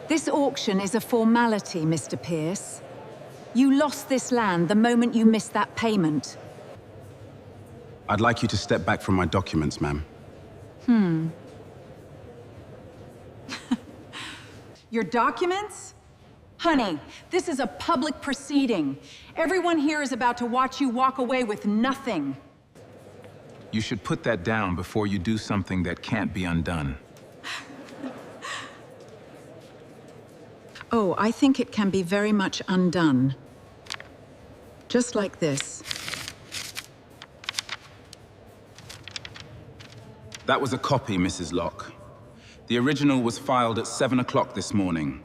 This auction is a formality, Mr. Pierce. You lost this land the moment you missed that payment. I'd like you to step back from my documents, ma'am. Your documents? Honey, this is a public proceeding. Everyone here is about to watch you walk away with nothing. You should put that down before you do something that can't be undone. Oh, I think it can be very much undone. Just like this. That was a copy, Mrs. Locke. The original was filed at 7 o'clock this morning.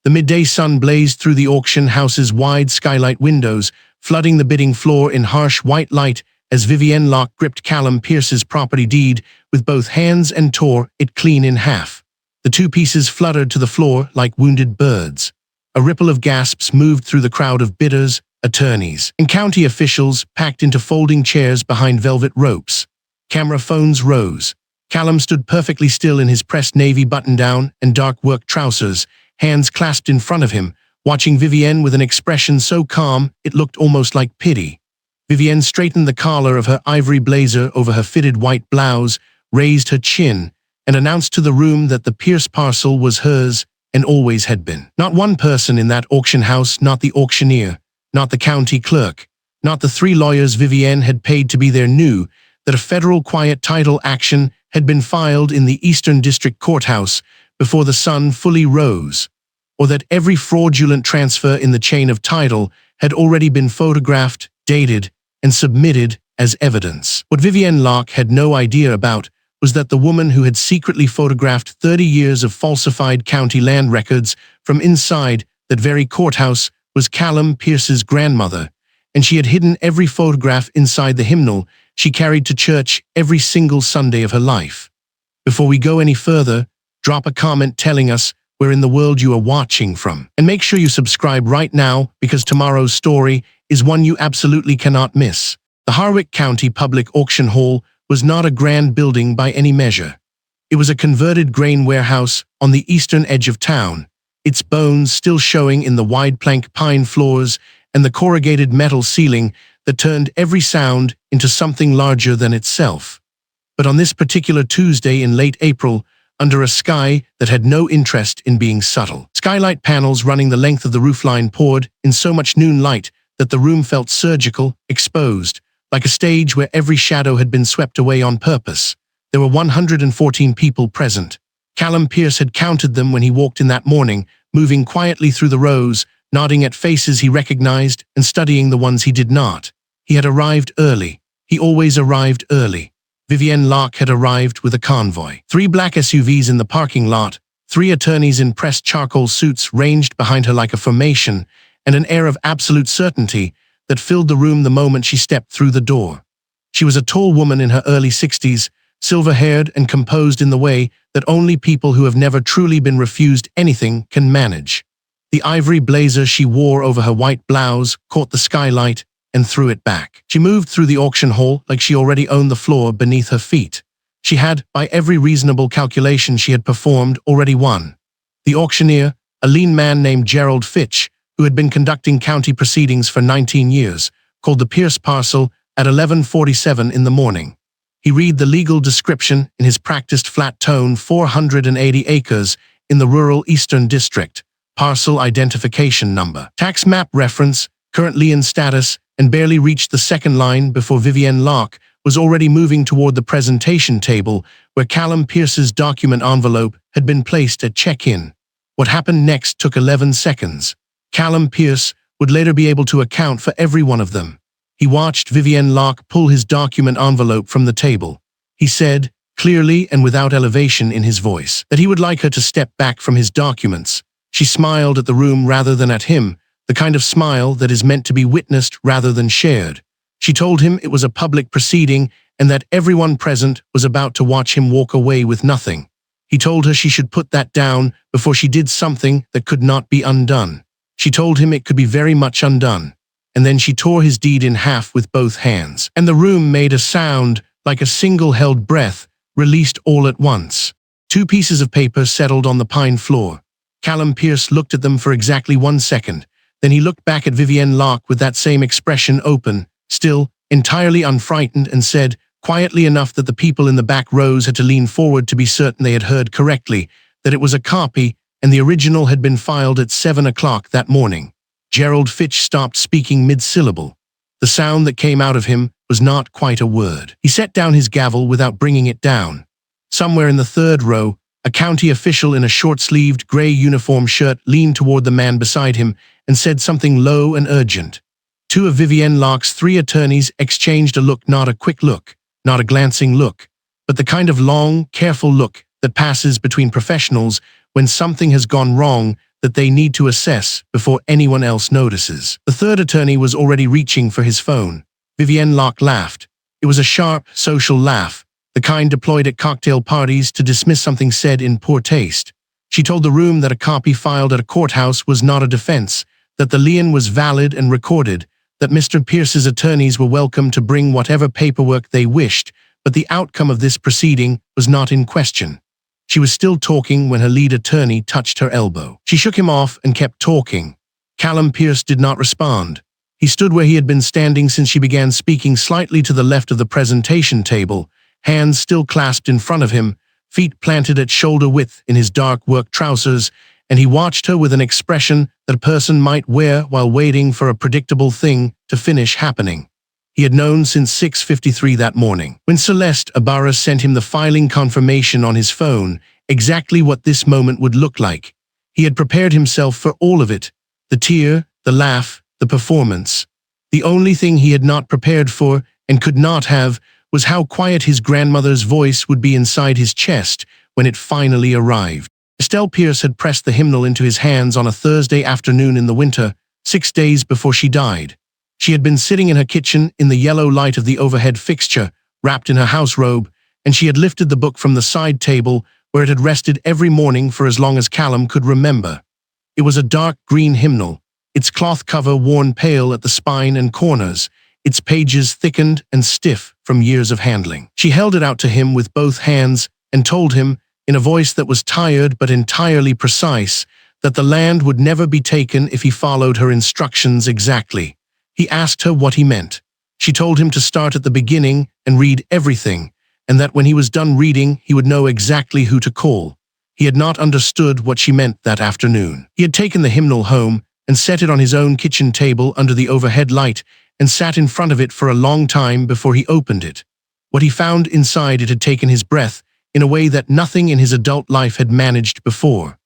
The midday sun blazed through the auction house's wide skylight windows, flooding the bidding floor in harsh white light as Vivienne Locke gripped Callum Pierce's property deed with both hands and tore it clean in half. The two pieces fluttered to the floor like wounded birds. A ripple of gasps moved through the crowd of bidders, attorneys, and county officials packed into folding chairs behind velvet ropes. Camera phones rose. Callum stood perfectly still in his pressed navy button-down and dark work trousers, hands clasped in front of him, watching Vivienne with an expression so calm it looked almost like pity. Vivienne straightened the collar of her ivory blazer over her fitted white blouse, raised her chin, and announced to the room that the Pierce parcel was hers and always had been. Not one person in that auction house, not the auctioneer, not the county clerk, not the 3 lawyers Vivienne had paid to be there, knew that a federal quiet title action had been filed in the Eastern District Courthouse before the sun fully rose, or that every fraudulent transfer in the chain of title had already been photographed, dated, and submitted as evidence. What Vivienne Locke had no idea about was that the woman who had secretly photographed 30 years of falsified county land records from inside that very courthouse was Callum Pierce's grandmother, and she had hidden every photograph inside the hymnal she carried to church every single Sunday of her life. Before we go any further, drop a comment telling us where in the world you are watching from. And make sure you subscribe right now, because tomorrow's story is one you absolutely cannot miss. The Harwick County Public Auction Hall was not a grand building by any measure. It was a converted grain warehouse on the eastern edge of town, its bones still showing in the wide plank pine floors and the corrugated metal ceiling that turned every sound into something larger than itself. But on this particular Tuesday in late April, under a sky that had no interest in being subtle, skylight panels running the length of the roofline poured in so much noon light that the room felt surgical, exposed, like a stage where every shadow had been swept away on purpose. There were 114 people present. Callum Pierce had counted them when he walked in that morning, moving quietly through the rows, nodding at faces he recognized and studying the ones he did not. He had arrived early. He always arrived early. Vivienne Locke had arrived with a convoy. 3 black SUVs in the parking lot, 3 attorneys in pressed charcoal suits ranged behind her like a formation, and an air of absolute certainty that filled the room the moment she stepped through the door. She was a tall woman in her early 60s, silver-haired and composed in the way that only people who have never truly been refused anything can manage. The ivory blazer she wore over her white blouse caught the skylight and threw it back. She moved through the auction hall like she already owned the floor beneath her feet. She had, by every reasonable calculation she had performed, already won. The auctioneer, a lean man named Gerald Fitch, who had been conducting county proceedings for 19 years, called the Pierce parcel at 11:47 in the morning. He read the legal description in his practiced flat tone: 480 acres in the rural Eastern District, parcel identification number, tax map reference, currently in status, and barely reached the second line before Vivienne Locke was already moving toward the presentation table where Callum Pierce's document envelope had been placed at check-in. What happened next took 11 seconds. Callum Pierce would later be able to account for every one of them. He watched Vivienne Locke pull his document envelope from the table. He said, clearly and without elevation in his voice, that he would like her to step back from his documents. She smiled at the room rather than at him, the kind of smile that is meant to be witnessed rather than shared. She told him it was a public proceeding and that everyone present was about to watch him walk away with nothing. He told her she should put that down before she did something that could not be undone. She told him it could be very much undone. And then she tore his deed in half with both hands, and the room made a sound like a single held breath, released all at once. 2 pieces of paper settled on the pine floor. Callum Pierce looked at them for exactly 1 second. Then he looked back at Vivienne Locke with that same expression, open, still, entirely unfrightened, and said, quietly enough that the people in the back rows had to lean forward to be certain they had heard correctly, that it was a copy and the original had been filed at 7 o'clock that morning. Gerald Fitch stopped speaking mid-syllable. The sound that came out of him was not quite a word. He set down his gavel without bringing it down. Somewhere in the 3rd row, a county official in a short-sleeved gray uniform shirt leaned toward the man beside him and said something low and urgent. 2 of Vivienne Locke's 3 attorneys exchanged a look, not a quick look, not a glancing look, but the kind of long, careful look that passes between professionals when something has gone wrong that they need to assess before anyone else notices. The 3rd attorney was already reaching for his phone. Vivienne Locke laughed. It was a sharp, social laugh, the kind deployed at cocktail parties to dismiss something said in poor taste. She told the room that a copy filed at a courthouse was not a defense, that the lien was valid and recorded, that Mr. Pierce's attorneys were welcome to bring whatever paperwork they wished, but the outcome of this proceeding was not in question. She was still talking when her lead attorney touched her elbow. She shook him off and kept talking. Callum Pierce did not respond. He stood where he had been standing since she began speaking, slightly to the left of the presentation table, hands still clasped in front of him, feet planted at shoulder width in his dark work trousers, and he watched her with an expression that a person might wear while waiting for a predictable thing to finish happening. He had known since 6:53 that morning, when Celeste Ibarra sent him the filing confirmation on his phone, exactly what this moment would look like. He had prepared himself for all of it, the tear, the laugh, the performance. The only thing he had not prepared for, and could not have, was how quiet his grandmother's voice would be inside his chest when it finally arrived. Estelle Pierce had pressed the hymnal into his hands on a Thursday afternoon in the winter, 6 days before she died. She had been sitting in her kitchen in the yellow light of the overhead fixture, wrapped in her house robe, and she had lifted the book from the side table where it had rested every morning for as long as Callum could remember. It was a dark green hymnal, its cloth cover worn pale at the spine and corners, its pages thickened and stiff from years of handling. She held it out to him with both hands and told him, in a voice that was tired but entirely precise, that the land would never be taken if he followed her instructions exactly. He asked her what he meant. She told him to start at the beginning and read everything, and that when he was done reading, he would know exactly who to call. He had not understood what she meant that afternoon. He had taken the hymnal home and set it on his own kitchen table under the overhead light and sat in front of it for a long time before he opened it. What he found inside it had taken his breath in a way that nothing in his adult life had managed before.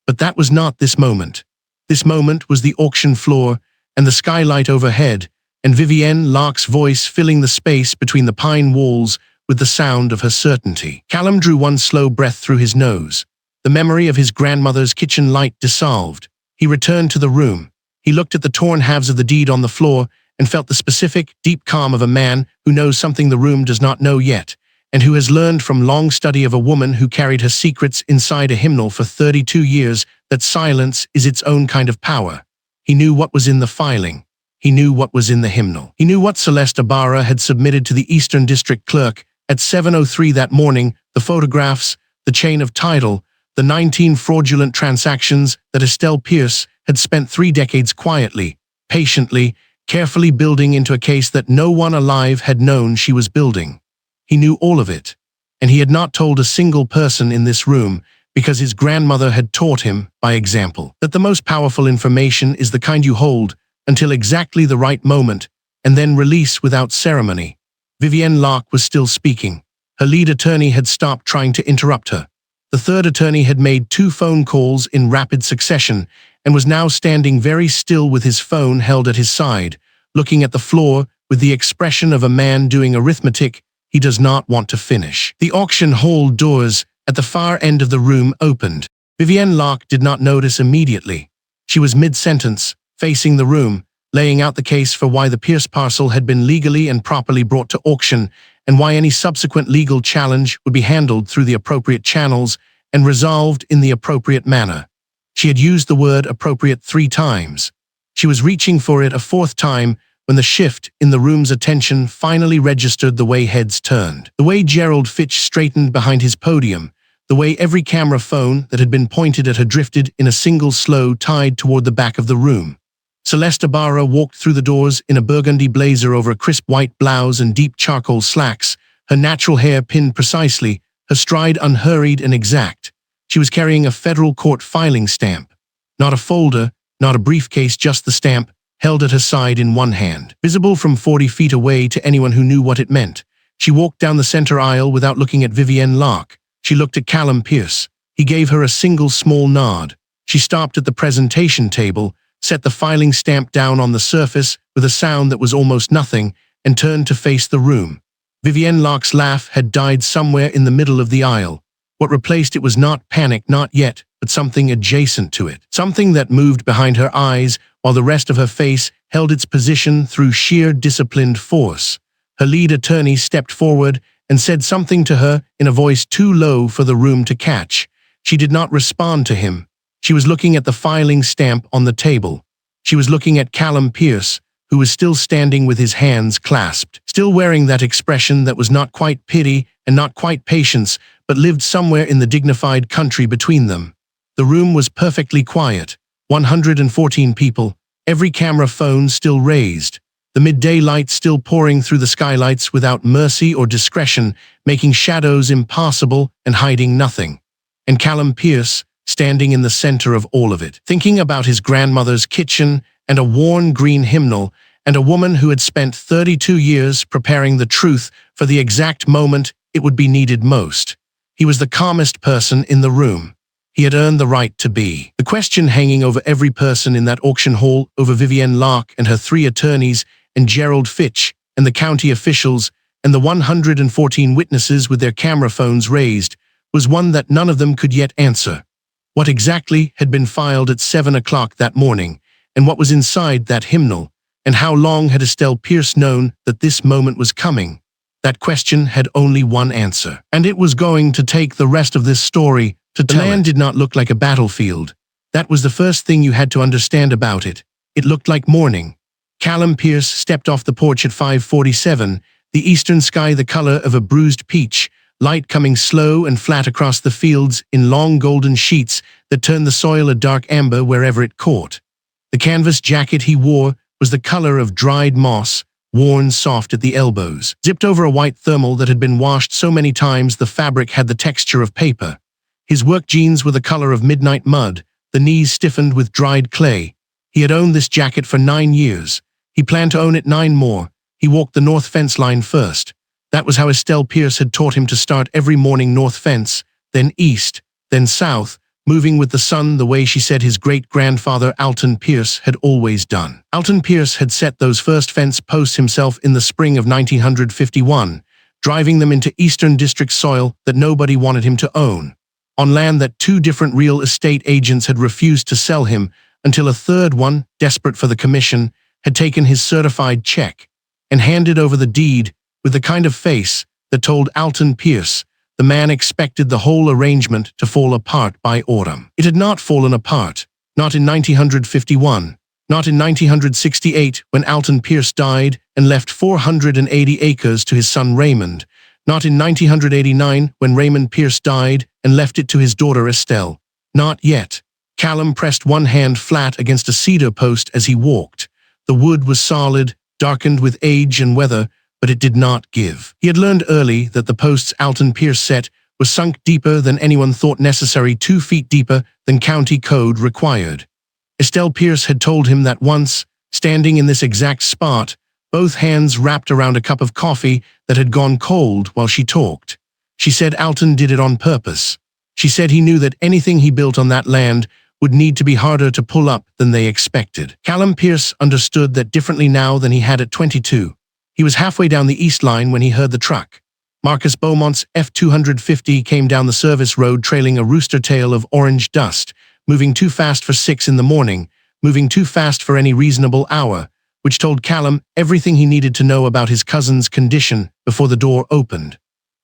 But that was not this moment. This moment was the auction floor and the skylight overhead, and Vivienne Locke's voice filling the space between the pine walls with the sound of her certainty. Callum drew one slow breath through his nose. The memory of his grandmother's kitchen light dissolved. He returned to the room. He looked at the torn halves of the deed on the floor and felt the specific, deep calm of a man who knows something the room does not know yet, and who has learned from long study of a woman who carried her secrets inside a hymnal for 32 years that silence is its own kind of power. He knew what was in the filing. He knew what was in the hymnal. He knew what Celeste Ibarra had submitted to the Eastern District Clerk at 7:03 that morning, the photographs, the chain of title, the 19 fraudulent transactions that Estelle Pierce had spent 3 decades quietly, patiently, carefully building into a case that no one alive had known she was building. He knew all of it, and he had not told a single person in this room because his grandmother had taught him, by example, that the most powerful information is the kind you hold until exactly the right moment and then release without ceremony. Vivienne Locke was still speaking. Her lead attorney had stopped trying to interrupt her. The third attorney had made 2 phone calls in rapid succession and was now standing very still with his phone held at his side, looking at the floor with the expression of a man doing arithmetic he does not want to finish. The auction hall doors at the far end of the room opened. Vivienne Locke did not notice immediately. She was mid-sentence, facing the room, laying out the case for why the Pierce parcel had been legally and properly brought to auction, and why any subsequent legal challenge would be handled through the appropriate channels and resolved in the appropriate manner. She had used the word appropriate 3 times. She was reaching for it a 4th time when the shift in the room's attention finally registered the way heads turned, the way Gerald Fitch straightened behind his podium, the way every camera phone that had been pointed at her drifted in a single slow tide toward the back of the room. Celeste Ibarra walked through the doors in a burgundy blazer over a crisp white blouse and deep charcoal slacks, her natural hair pinned precisely, her stride unhurried and exact. She was carrying a federal court filing stamp. Not a folder, not a briefcase, just the stamp, held at her side in one hand. Visible from 40 feet away to anyone who knew what it meant. She walked down the center aisle without looking at Vivienne Locke. She looked at Callum Pierce. He gave her a single small nod. She stopped at the presentation table, set the filing stamp down on the surface with a sound that was almost nothing, and turned to face the room. Vivienne Locke's laugh had died somewhere in the middle of the aisle. What replaced it was not panic, not yet, but something adjacent to it. Something that moved behind her eyes while the rest of her face held its position through sheer disciplined force. Her lead attorney stepped forward and said something to her in a voice too low for the room to catch. She did not respond to him. She was looking at the filing stamp on the table. She was looking at Callum Pierce, who was still standing with his hands clasped, still wearing that expression that was not quite pity and not quite patience, but lived somewhere in the dignified country between them. The room was perfectly quiet. 114 people, every camera phone still raised. The midday light still pouring through the skylights without mercy or discretion, making shadows impassable and hiding nothing. And Callum Pierce, standing in the center of all of it, thinking about his grandmother's kitchen and a worn green hymnal, and a woman who had spent 32 years preparing the truth for the exact moment it would be needed most. He was the calmest person in the room. He had earned the right to be. The question hanging over every person in that auction hall, over Vivienne Locke and her 3 attorneys, and Gerald Fitch, and the county officials, and the 114 witnesses with their camera phones raised, was one that none of them could yet answer. What exactly had been filed at 7 o'clock that morning, and what was inside that hymnal, and how long had Estelle Pierce known that this moment was coming? That question had only one answer, and it was going to take the rest of this story to tell it. The land did not look like a battlefield. That was the first thing you had to understand about it. It looked like morning. Callum Pierce stepped off the porch at 5:47, the eastern sky the color of a bruised peach, light coming slow and flat across the fields in long golden sheets that turned the soil a dark amber wherever it caught. The canvas jacket he wore was the color of dried moss, worn soft at the elbows, zipped over a white thermal that had been washed so many times the fabric had the texture of paper. His work jeans were the color of midnight mud, the knees stiffened with dried clay. He had owned this jacket for 9 years. He planned to own it 9 more. He walked the north fence line first. That was how Estelle Pierce had taught him to start every morning north fence, then east, then south, moving with the sun the way she said his great-grandfather Alton Pierce had always done. Alton Pierce had set those first fence posts himself in the spring of 1951, driving them into Eastern District soil that nobody wanted him to own, on land that 2 different real estate agents had refused to sell him until a third one, desperate for the commission, had taken his certified check and handed over the deed with the kind of face that told Alton Pierce the man expected the whole arrangement to fall apart by autumn. It had not fallen apart, not in 1951, not in 1968 when Alton Pierce died and left 480 acres to his son Raymond, not in 1989 when Raymond Pierce died and left it to his daughter Estelle. Not yet. Callum pressed one hand flat against a cedar post as he walked. The wood was solid, darkened with age and weather, but it did not give. He had learned early that the posts Alton Pierce set were sunk deeper than anyone thought necessary, 2 feet deeper than county code required. Estelle Pierce had told him that once, standing in this exact spot, both hands wrapped around a cup of coffee that had gone cold while she talked. She said Alton did it on purpose. She said he knew that anything he built on that land would need to be harder to pull up than they expected. Callum Pierce understood that differently now than he had at 22. He was halfway down the east line when he heard the truck. Marcus Beaumont's F-250 came down the service road trailing a rooster tail of orange dust, moving too fast for 6 in the morning, moving too fast for any reasonable hour, which told Callum everything he needed to know about his cousin's condition before the door opened.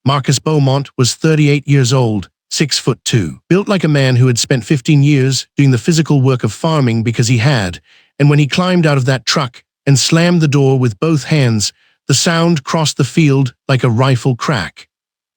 Marcus Beaumont was 38 years old, 6'2", built like a man who had spent 15 years doing the physical work of farming because he had, and when he climbed out of that truck and slammed the door with both hands, the sound crossed the field like a rifle crack.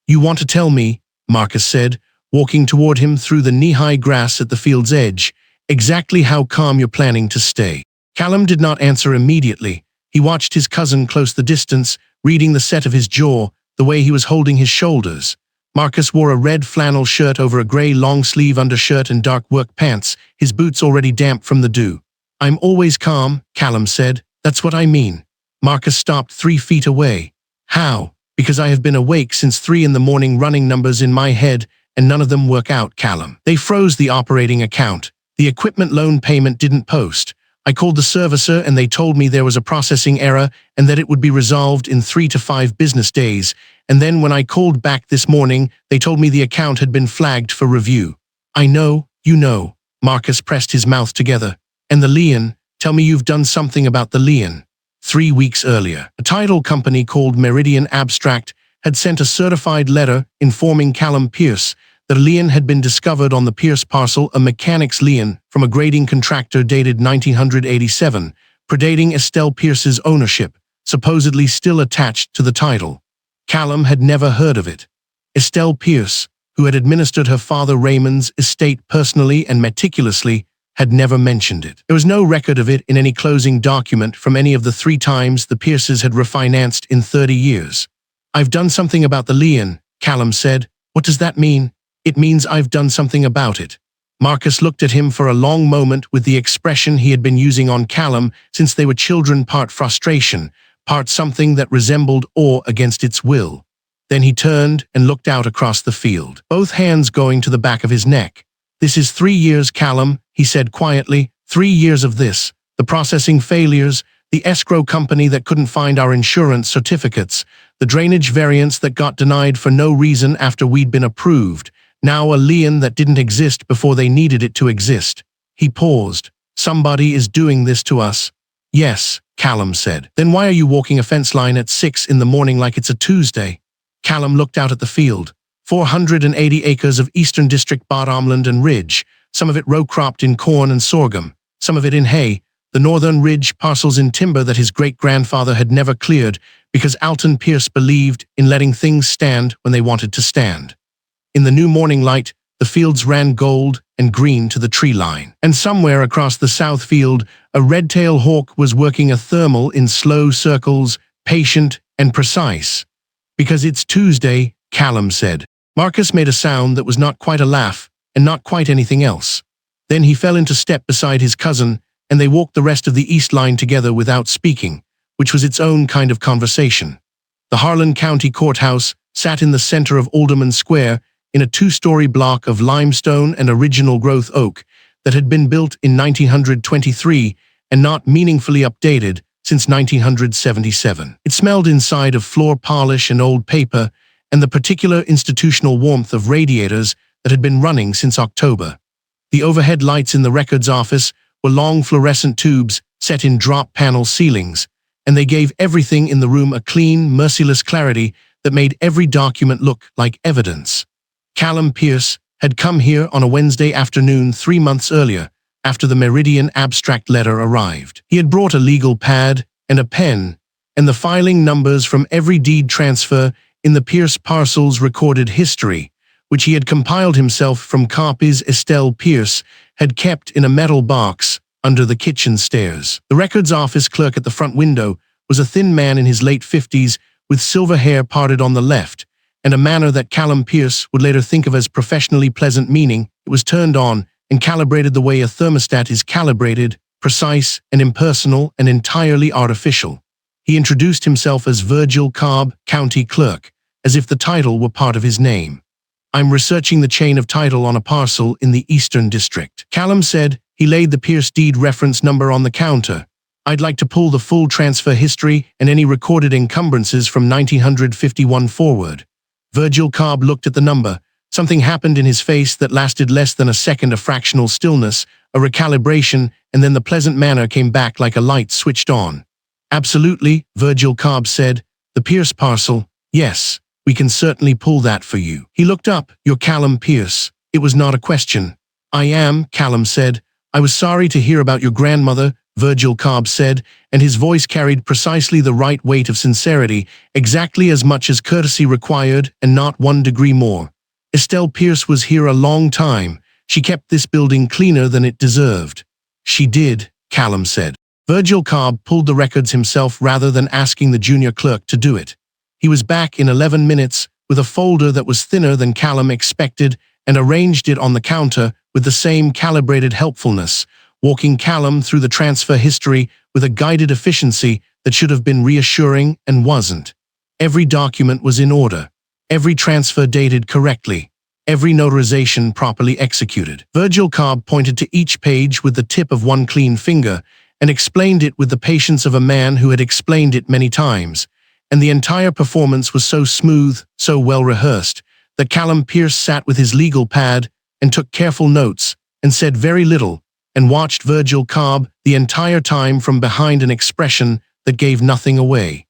"You want to tell me," Marcus said, walking toward him through the knee-high grass at the field's edge. Exactly how calm you're planning to stay. Callum did not answer immediately. He watched his cousin close the distance, reading the set of his jaw, the way he was holding his shoulders. Marcus wore a red flannel shirt over a grey long-sleeve undershirt and dark work pants, his boots already damp from the dew. "I'm always calm," Callum said. "That's what I mean." Marcus stopped 3 feet away. "How?" "Because I have been awake since 3 in the morning running numbers in my head, and none of them work out, Callum. They froze the operating account. The equipment loan payment didn't post. I called the servicer and they told me there was a processing error and that it would be resolved in 3 to 5 business days. And then when I called back this morning, they told me the account had been flagged for review." "I know, you know." Marcus pressed his mouth together. "And the lien? Tell me you've done something about the lien." 3 weeks earlier, a title company called Meridian Abstract had sent a certified letter informing Callum Pierce that a lien had been discovered on the Pierce parcel, a mechanic's lien from a grading contractor dated 1987, predating Estelle Pierce's ownership, supposedly still attached to the title. Callum had never heard of it. Estelle Pierce, who had administered her father Raymond's estate personally and meticulously, had never mentioned it. There was no record of it in any closing document from any of the 3 times the Pierces had refinanced in 30 years. "I've done something about the lien," Callum said. "What does that mean?" "It means I've done something about it." Marcus looked at him for a long moment with the expression he had been using on Callum since they were children, part frustration, part something that resembled awe against its will. Then he turned and looked out across the field, both hands going to the back of his neck. "This is 3 years, Callum," he said quietly. 3 years of this. The processing failures, the escrow company that couldn't find our insurance certificates, the drainage variance that got denied for no reason after we'd been approved. Now a lien that didn't exist before they needed it to exist." He paused. "Somebody is doing this to us." "Yes," Callum said. "Then why are you walking a fence line at 6 in the morning like it's a Tuesday?" Callum looked out at the field. 480 acres of Eastern District bottomland and ridge, some of it row-cropped in corn and sorghum, some of it in hay, the northern ridge parcels in timber that his great-grandfather had never cleared because Alton Pierce believed in letting things stand when they wanted to stand. In the new morning light, the fields ran gold and green to the tree line. And somewhere across the south field, a red-tailed hawk was working a thermal in slow circles, patient and precise. "Because it's Tuesday," Callum said. Marcus made a sound that was not quite a laugh and not quite anything else. Then he fell into step beside his cousin, and they walked the rest of the east line together without speaking, which was its own kind of conversation. The Harlan County Courthouse sat in the center of Alderman Square, in a 2-story block of limestone and original growth oak that had been built in 1923 and not meaningfully updated since 1977. It smelled inside of floor polish and old paper and the particular institutional warmth of radiators that had been running since October. The overhead lights in the records office were long fluorescent tubes set in drop panel ceilings, and they gave everything in the room a clean, merciless clarity that made every document look like evidence. Callum Pierce had come here on a Wednesday afternoon 3 months earlier, after the Meridian Abstract letter arrived. He had brought a legal pad and a pen, and the filing numbers from every deed transfer in the Pierce parcel's recorded history, which he had compiled himself from copies Estelle Pierce had kept in a metal box under the kitchen stairs. The records office clerk at the front window was a thin man in his late 50s with silver hair parted on the left, and a manner that Callum Pierce would later think of as professionally pleasant, meaning it was turned on and calibrated the way a thermostat is calibrated, precise and impersonal and entirely artificial. He introduced himself as Virgil Cobb, County Clerk, as if the title were part of his name. "I'm researching the chain of title on a parcel in the Eastern District," Callum said. He laid the Pierce deed reference number on the counter. "I'd like to pull the full transfer history and any recorded encumbrances from 1951 forward." Virgil Cobb looked at the number. Something happened in his face that lasted less than a second, a fractional stillness, a recalibration, and then the pleasant manner came back like a light switched on. "Absolutely," Virgil Cobb said. "The Pierce parcel, yes, we can certainly pull that for you." He looked up. "You're Callum Pierce." It was not a question. "I am," Callum said. "I was sorry to hear about your grandmother," Virgil Cobb said, and his voice carried precisely the right weight of sincerity, exactly as much as courtesy required and not 1 degree more. Estelle Pierce was here a long time. She kept this building cleaner than it deserved. She did, Callum said. Virgil Cobb pulled the records himself rather than asking the junior clerk to do it. He was back in 11 minutes with a folder that was thinner than Callum expected and arranged it on the counter with the same calibrated helpfulness, walking Callum through the transfer history with a guided efficiency that should have been reassuring and wasn't. Every document was in order, every transfer dated correctly, every notarization properly executed. Virgil Cobb pointed to each page with the tip of one clean finger and explained it with the patience of a man who had explained it many times, and the entire performance was so smooth, so well rehearsed, that Callum Pierce sat with his legal pad and took careful notes and said very little, and watched Virgil Cobb the entire time from behind an expression that gave nothing away.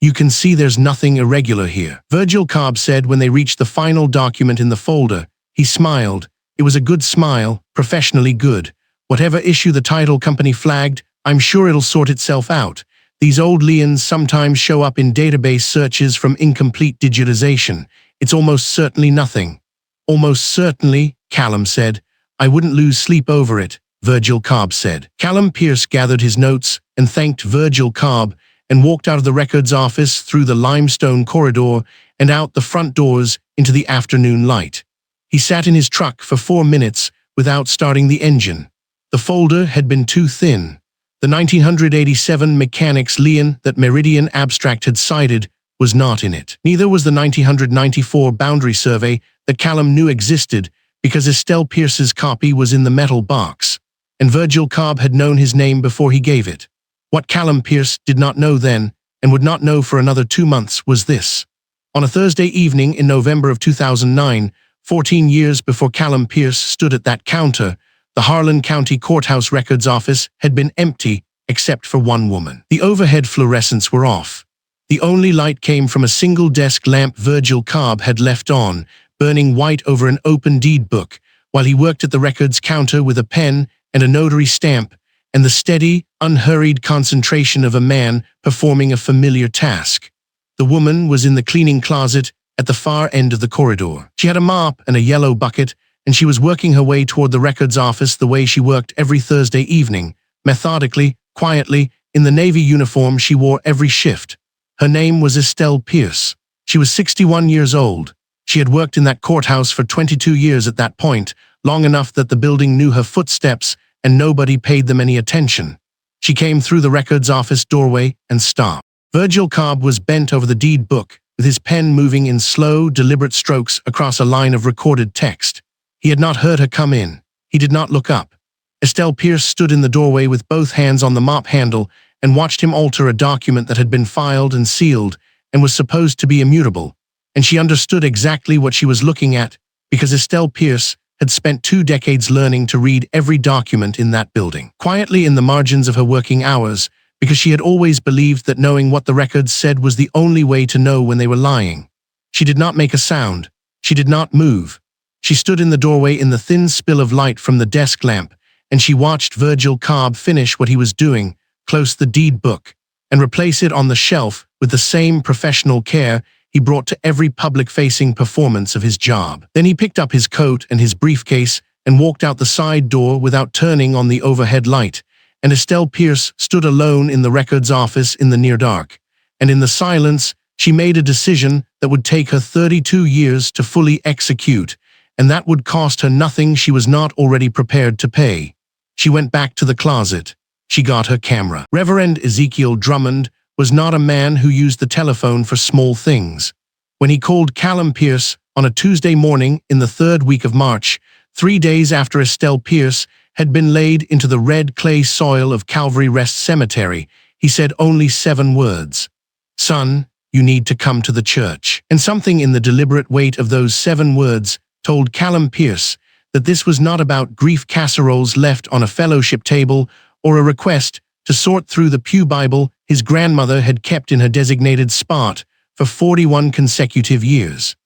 You can see there's nothing irregular here, Virgil Cobb said when they reached the final document in the folder. He smiled. It was a good smile, professionally good. Whatever issue the title company flagged, I'm sure it'll sort itself out. These old liens sometimes show up in database searches from incomplete digitization. It's almost certainly nothing. Almost certainly, Callum said. I wouldn't lose sleep over it, Virgil Cobb said. Callum Pierce gathered his notes and thanked Virgil Cobb and walked out of the records office through the limestone corridor and out the front doors into the afternoon light. He sat in his truck for 4 minutes without starting the engine. The folder had been too thin. The 1987 mechanics lien that Meridian Abstract had cited was not in it. Neither was the 1994 boundary survey that Callum knew existed because Estelle Pierce's copy was in the metal box, and Virgil Cobb had known his name before he gave it. What Callum Pierce did not know then, and would not know for another 2 months, was this. On a Thursday evening in November of 2009, 14 years before Callum Pierce stood at that counter, the Harlan County Courthouse Records Office had been empty except for one woman. The overhead fluorescents were off. The only light came from a single desk lamp Virgil Cobb had left on, burning white over an open deed book, while he worked at the records counter with a pen and a notary stamp, and the steady, unhurried concentration of a man performing a familiar task. The woman was in the cleaning closet at the far end of the corridor. She had a mop and a yellow bucket, and she was working her way toward the records office the way she worked every Thursday evening, methodically, quietly, in the Navy uniform she wore every shift. Her name was Estelle Pierce. She was 61 years old. She had worked in that courthouse for 22 years at that point, long enough that the building knew her footsteps and nobody paid them any attention. She came through the records office doorway and stopped. Virgil Cobb was bent over the deed book, with his pen moving in slow, deliberate strokes across a line of recorded text. He had not heard her come in. He did not look up. Estelle Pierce stood in the doorway with both hands on the mop handle and watched him alter a document that had been filed and sealed and was supposed to be immutable. And she understood exactly what she was looking at because Estelle Pierce had spent 2 decades learning to read every document in that building, quietly in the margins of her working hours, because she had always believed that knowing what the records said was the only way to know when they were lying. She did not make a sound. She did not move. She stood in the doorway in the thin spill of light from the desk lamp, and she watched Virgil Cobb finish what he was doing, close the deed book, and replace it on the shelf with the same professional care he brought to every public-facing performance of his job. Then he picked up his coat and his briefcase and walked out the side door without turning on the overhead light, and Estelle Pierce stood alone in the records office in the near dark. And in the silence, she made a decision that would take her 32 years to fully execute, and that would cost her nothing she was not already prepared to pay. She went back to the closet. She got her camera. Reverend Ezekiel Drummond was not a man who used the telephone for small things. When he called Callum Pierce on a Tuesday morning in the 3rd week of March, 3 days after Estelle Pierce had been laid into the red clay soil of Calvary Rest Cemetery, he said only 7 words. Son, you need to come to the church. And something in the deliberate weight of those 7 words told Callum Pierce that this was not about grief casseroles left on a fellowship table or a request to sort through the Pew Bible his grandmother had kept in her designated spot for 41 consecutive years.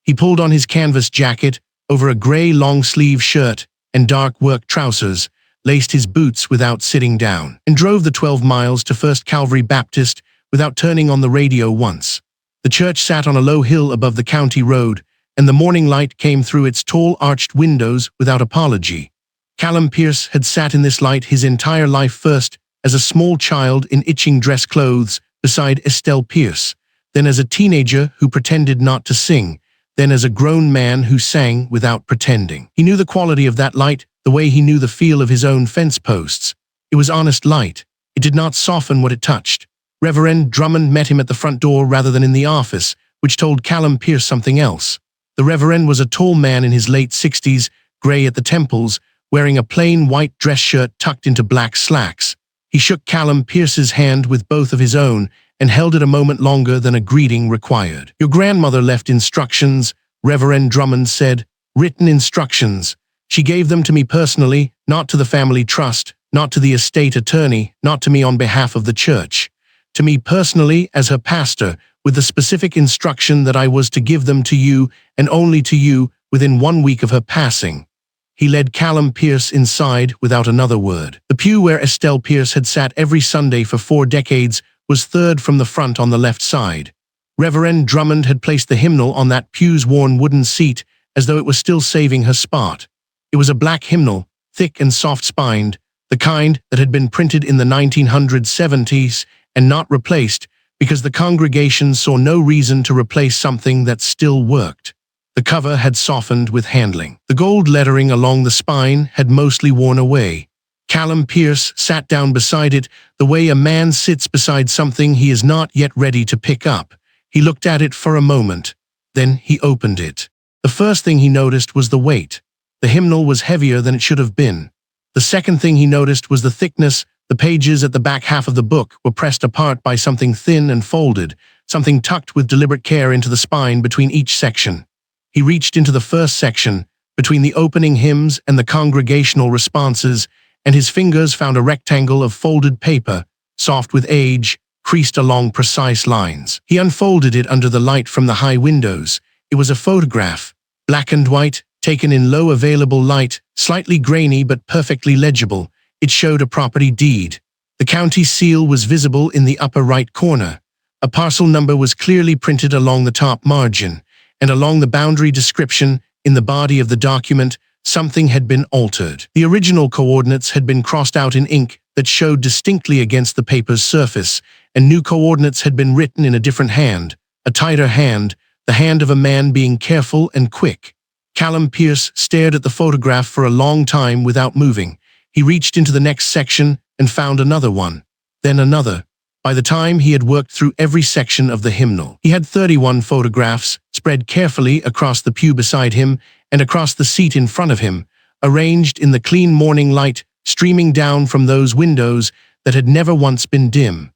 He pulled on his canvas jacket over a gray long-sleeve shirt and dark work trousers, laced his boots without sitting down, and drove the 12 miles to First Calvary Baptist without turning on the radio once. The church sat on a low hill above the county road, and the morning light came through its tall arched windows without apology. Callum Pierce had sat in this light his entire life, first as a small child in itching dress clothes beside Estelle Pierce, then as a teenager who pretended not to sing, then as a grown man who sang without pretending. He knew the quality of that light the way he knew the feel of his own fence posts. It was honest light. It did not soften what it touched. Reverend Drummond met him at the front door rather than in the office, which told Callum Pierce something else. The Reverend was a tall man in his late 60s, gray at the temples, wearing a plain white dress shirt tucked into black slacks. He shook Callum Pierce's hand with both of his own and held it a moment longer than a greeting required. "Your grandmother left instructions," Reverend Drummond said. "Written instructions. She gave them to me personally, not to the family trust, not to the estate attorney, not to me on behalf of the church. To me personally as her pastor, with the specific instruction that I was to give them to you, and only to you, within 1 week of her passing." He led Callum Pierce inside without another word. The pew where Estelle Pierce had sat every Sunday for 4 decades was third from the front on the left side. Reverend Drummond had placed the hymnal on that pew's worn wooden seat as though it was still saving her spot. It was a black hymnal, thick and soft-spined, the kind that had been printed in the 1970s and not replaced because the congregation saw no reason to replace something that still worked. The cover had softened with handling. The gold lettering along the spine had mostly worn away. Callum Pierce sat down beside it the way a man sits beside something he is not yet ready to pick up. He looked at it for a moment. Then he opened it. The first thing he noticed was the weight. The hymnal was heavier than it should have been. The second thing he noticed was the thickness. The pages at the back half of the book were pressed apart by something thin and folded, something tucked with deliberate care into the spine between each section. He reached into the first section, between the opening hymns and the congregational responses, and his fingers found a rectangle of folded paper, soft with age, creased along precise lines. He unfolded it under the light from the high windows. It was a photograph, black and white, taken in low available light, slightly grainy but perfectly legible. It showed a property deed. The county seal was visible in the upper right corner. A parcel number was clearly printed along the top margin, and along the boundary description, in the body of the document, something had been altered. The original coordinates had been crossed out in ink that showed distinctly against the paper's surface, and new coordinates had been written in a different hand, a tighter hand, the hand of a man being careful and quick. Callum Pierce stared at the photograph for a long time without moving. He reached into the next section and found another one, then another. By the time he had worked through every section of the hymnal, he had 31 photographs spread carefully across the pew beside him and across the seat in front of him, arranged in the clean morning light streaming down from those windows that had never once been dim.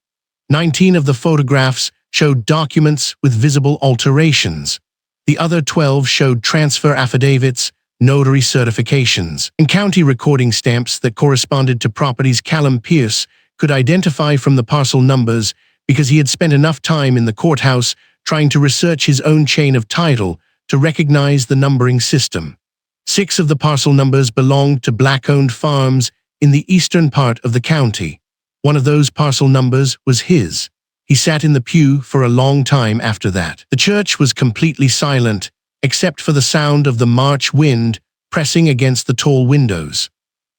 19 of the photographs showed documents with visible alterations. The other 12 showed transfer affidavits, notary certifications, and county recording stamps that corresponded to properties Callum Pierce could identify from the parcel numbers because he had spent enough time in the courthouse trying to research his own chain of title to recognize the numbering system. 6 of the parcel numbers belonged to black-owned farms in the eastern part of the county. One of those parcel numbers was his. He sat in the pew for a long time after that. The church was completely silent, except for the sound of the March wind pressing against the tall windows.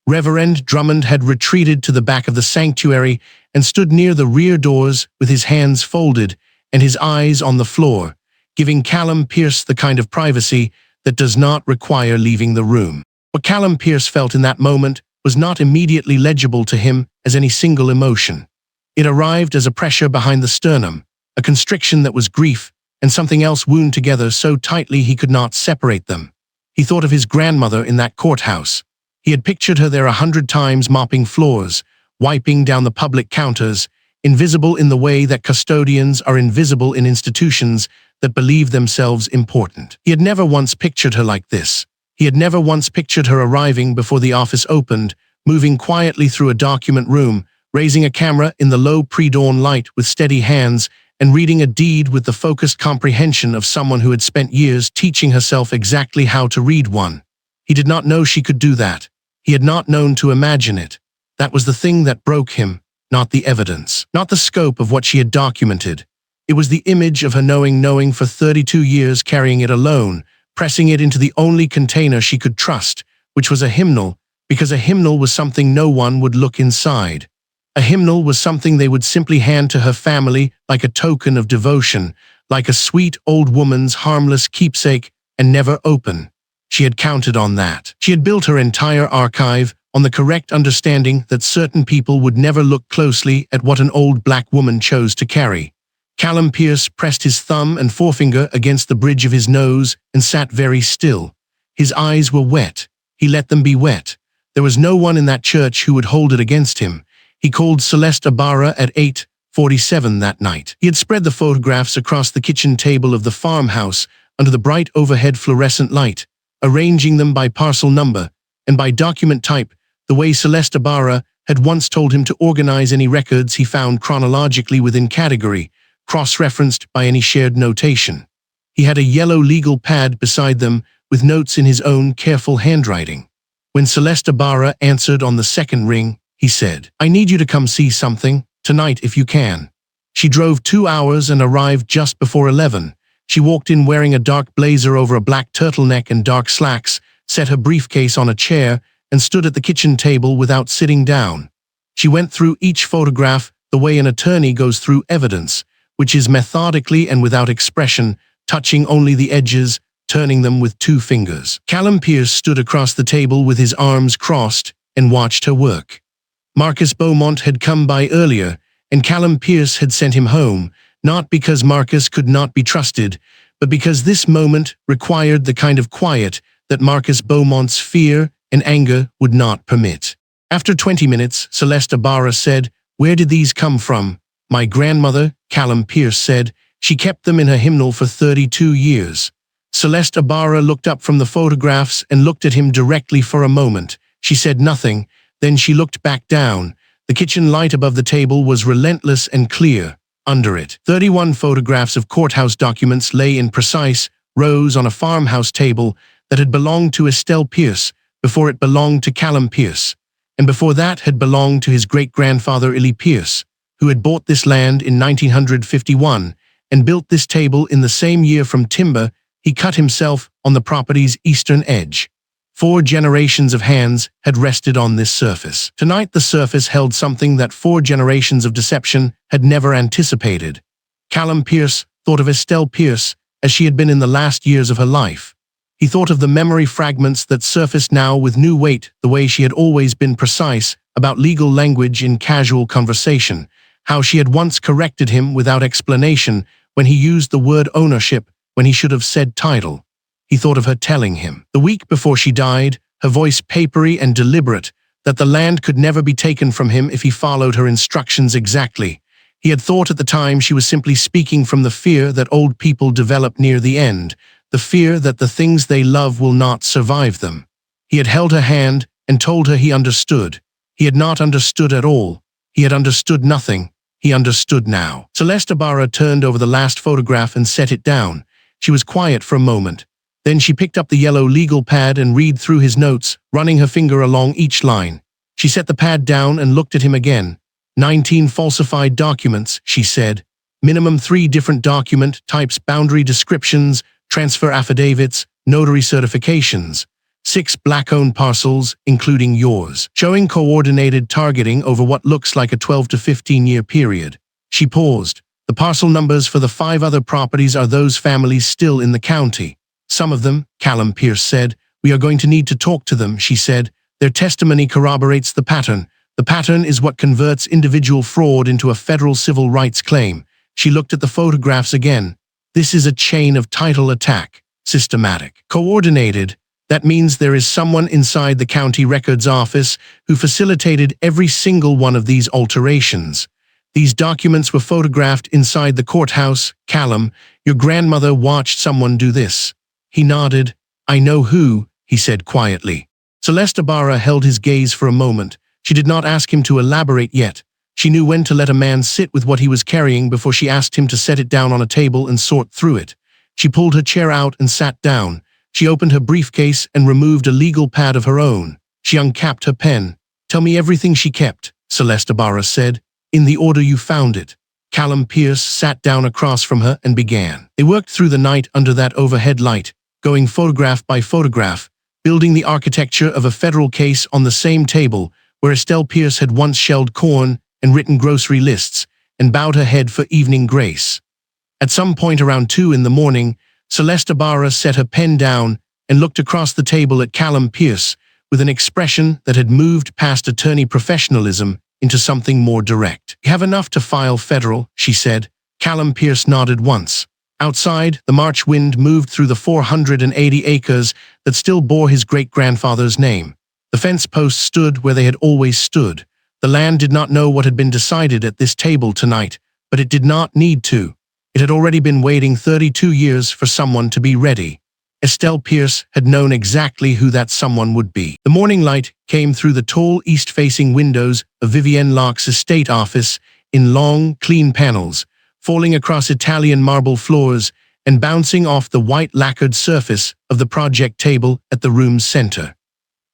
Reverend Drummond had retreated to the back of the sanctuary and stood near the rear doors with his hands folded and his eyes on the floor, giving Callum Pierce the kind of privacy that does not require leaving the room. What Callum Pierce felt in that moment was not immediately legible to him as any single emotion. It arrived as a pressure behind the sternum, a constriction that was grief, and something else wound together so tightly he could not separate them. He thought of his grandmother in that courthouse. He had pictured her there 100 times mopping floors, wiping down the public counters, invisible in the way that custodians are invisible in institutions that believe themselves important. He had never once pictured her like this. He had never once pictured her arriving before the office opened, moving quietly through a document room, raising a camera in the low pre-dawn light with steady hands, and reading a deed with the focused comprehension of someone who had spent years teaching herself exactly how to read one. He did not know she could do that. He had not known to imagine it. That was the thing that broke him, not the evidence, not the scope of what she had documented. It was the image of her knowing for 32 years, carrying it alone, pressing it into the only container she could trust, which was a hymnal, because a hymnal was something no one would look inside. A hymnal was something they would simply hand to her family like a token of devotion, like a sweet old woman's harmless keepsake, and never open. She had counted on that. She had built her entire archive on the correct understanding that certain people would never look closely at what an old black woman chose to carry. Callum Pierce pressed his thumb and forefinger against the bridge of his nose and sat very still. His eyes were wet. He let them be wet. There was no one in that church who would hold it against him. He called Celeste Ibarra at 8:47 that night. He had spread the photographs across the kitchen table of the farmhouse under the bright overhead fluorescent light, arranging them by parcel number and by document type, the way Celeste Ibarra had once told him to organize any records he found chronologically within category, cross-referenced by any shared notation. He had a yellow legal pad beside them with notes in his own careful handwriting. When Celeste Ibarra answered on the second ring, he said, "I need you to come see something, tonight if you can." She drove 2 hours and arrived just before 11. She walked in wearing a dark blazer over a black turtleneck and dark slacks, set her briefcase on a chair, and stood at the kitchen table without sitting down. She went through each photograph the way an attorney goes through evidence, which is methodically and without expression, touching only the edges, turning them with 2 fingers. Callum Pierce stood across the table with his arms crossed and watched her work. Marcus Beaumont had come by earlier, and Callum Pierce had sent him home, not because Marcus could not be trusted, but because this moment required the kind of quiet that Marcus Beaumont's fear and anger would not permit. After 20 minutes, Celeste Ibarra said, "Where did these come from?" "My grandmother," Callum Pierce said. "She kept them in her hymnal for 32 years. Celeste Ibarra looked up from the photographs and looked at him directly for a moment. She said nothing, then she looked back down. The kitchen light above the table was relentless and clear. Under it, 31 photographs of courthouse documents lay in precise rows on a farmhouse table that had belonged to Estelle Pierce before it belonged to Callum Pierce, and before that had belonged to his great-grandfather Illy Pierce, who had bought this land in 1951 and built this table in the same year from timber he cut himself on the property's eastern edge. 4 generations of hands had rested on this surface. Tonight the surface held something that 4 generations of deception had never anticipated. Callum Pierce thought of Estelle Pierce as she had been in the last years of her life. He thought of the memory fragments that surfaced now with new weight, the way she had always been precise about legal language in casual conversation, how she had once corrected him without explanation when he used the word ownership when he should have said title. He thought of her telling him, the week before she died, her voice papery and deliberate, that the land could never be taken from him if he followed her instructions exactly. He had thought at the time she was simply speaking from the fear that old people develop near the end, the fear that the things they love will not survive them. He had held her hand and told her he understood. He had not understood at all. He had understood nothing. He understood now. Celeste Ibarra turned over the last photograph and set it down. She was quiet for a moment. Then she picked up the yellow legal pad and read through his notes, running her finger along each line. She set the pad down and looked at him again. 19 falsified documents, she said. Minimum 3 different document types, boundary descriptions, transfer affidavits, notary certifications. 6 black-owned parcels, including yours, showing coordinated targeting over what looks like a 12 to 15-year period. She paused. The parcel numbers for the 5 other properties are those families still in the county. Some of them, Callum Pierce said. We are going to need to talk to them, she said. Their testimony corroborates the pattern. The pattern is what converts individual fraud into a federal civil rights claim. She looked at the photographs again. This is a chain of title attack. Systematic. Coordinated. That means there is someone inside the county records office who facilitated every single one of these alterations. These documents were photographed inside the courthouse. Callum, your grandmother watched someone do this. He nodded. I know who, he said quietly. Celeste Ibarra held his gaze for a moment. She did not ask him to elaborate yet. She knew when to let a man sit with what he was carrying before she asked him to set it down on a table and sort through it. She pulled her chair out and sat down. She opened her briefcase and removed a legal pad of her own. She uncapped her pen. Tell me everything she kept, Celeste Ibarra said, in the order you found it. Callum Pierce sat down across from her and began. They worked through the night under that overhead light. going photograph by photograph, building the architecture of a federal case on the same table where Estelle Pierce had once shelled corn and written grocery lists, and bowed her head for evening grace. At some point around 2 in the morning, Celeste Ibarra set her pen down and looked across the table at Callum Pierce with an expression that had moved past attorney professionalism into something more direct. "You have enough to file federal," she said. Callum Pierce nodded once. Outside, the March wind moved through the 480 acres that still bore his great-grandfather's name. The fence posts stood where they had always stood. The land did not know what had been decided at this table tonight, but it did not need to. It had already been waiting 32 years for someone to be ready. Estelle Pierce had known exactly who that someone would be. The morning light came through the tall east-facing windows of Vivienne Locke's estate office in long, clean panels, falling across Italian marble floors and bouncing off the white lacquered surface of the project table at the room's center.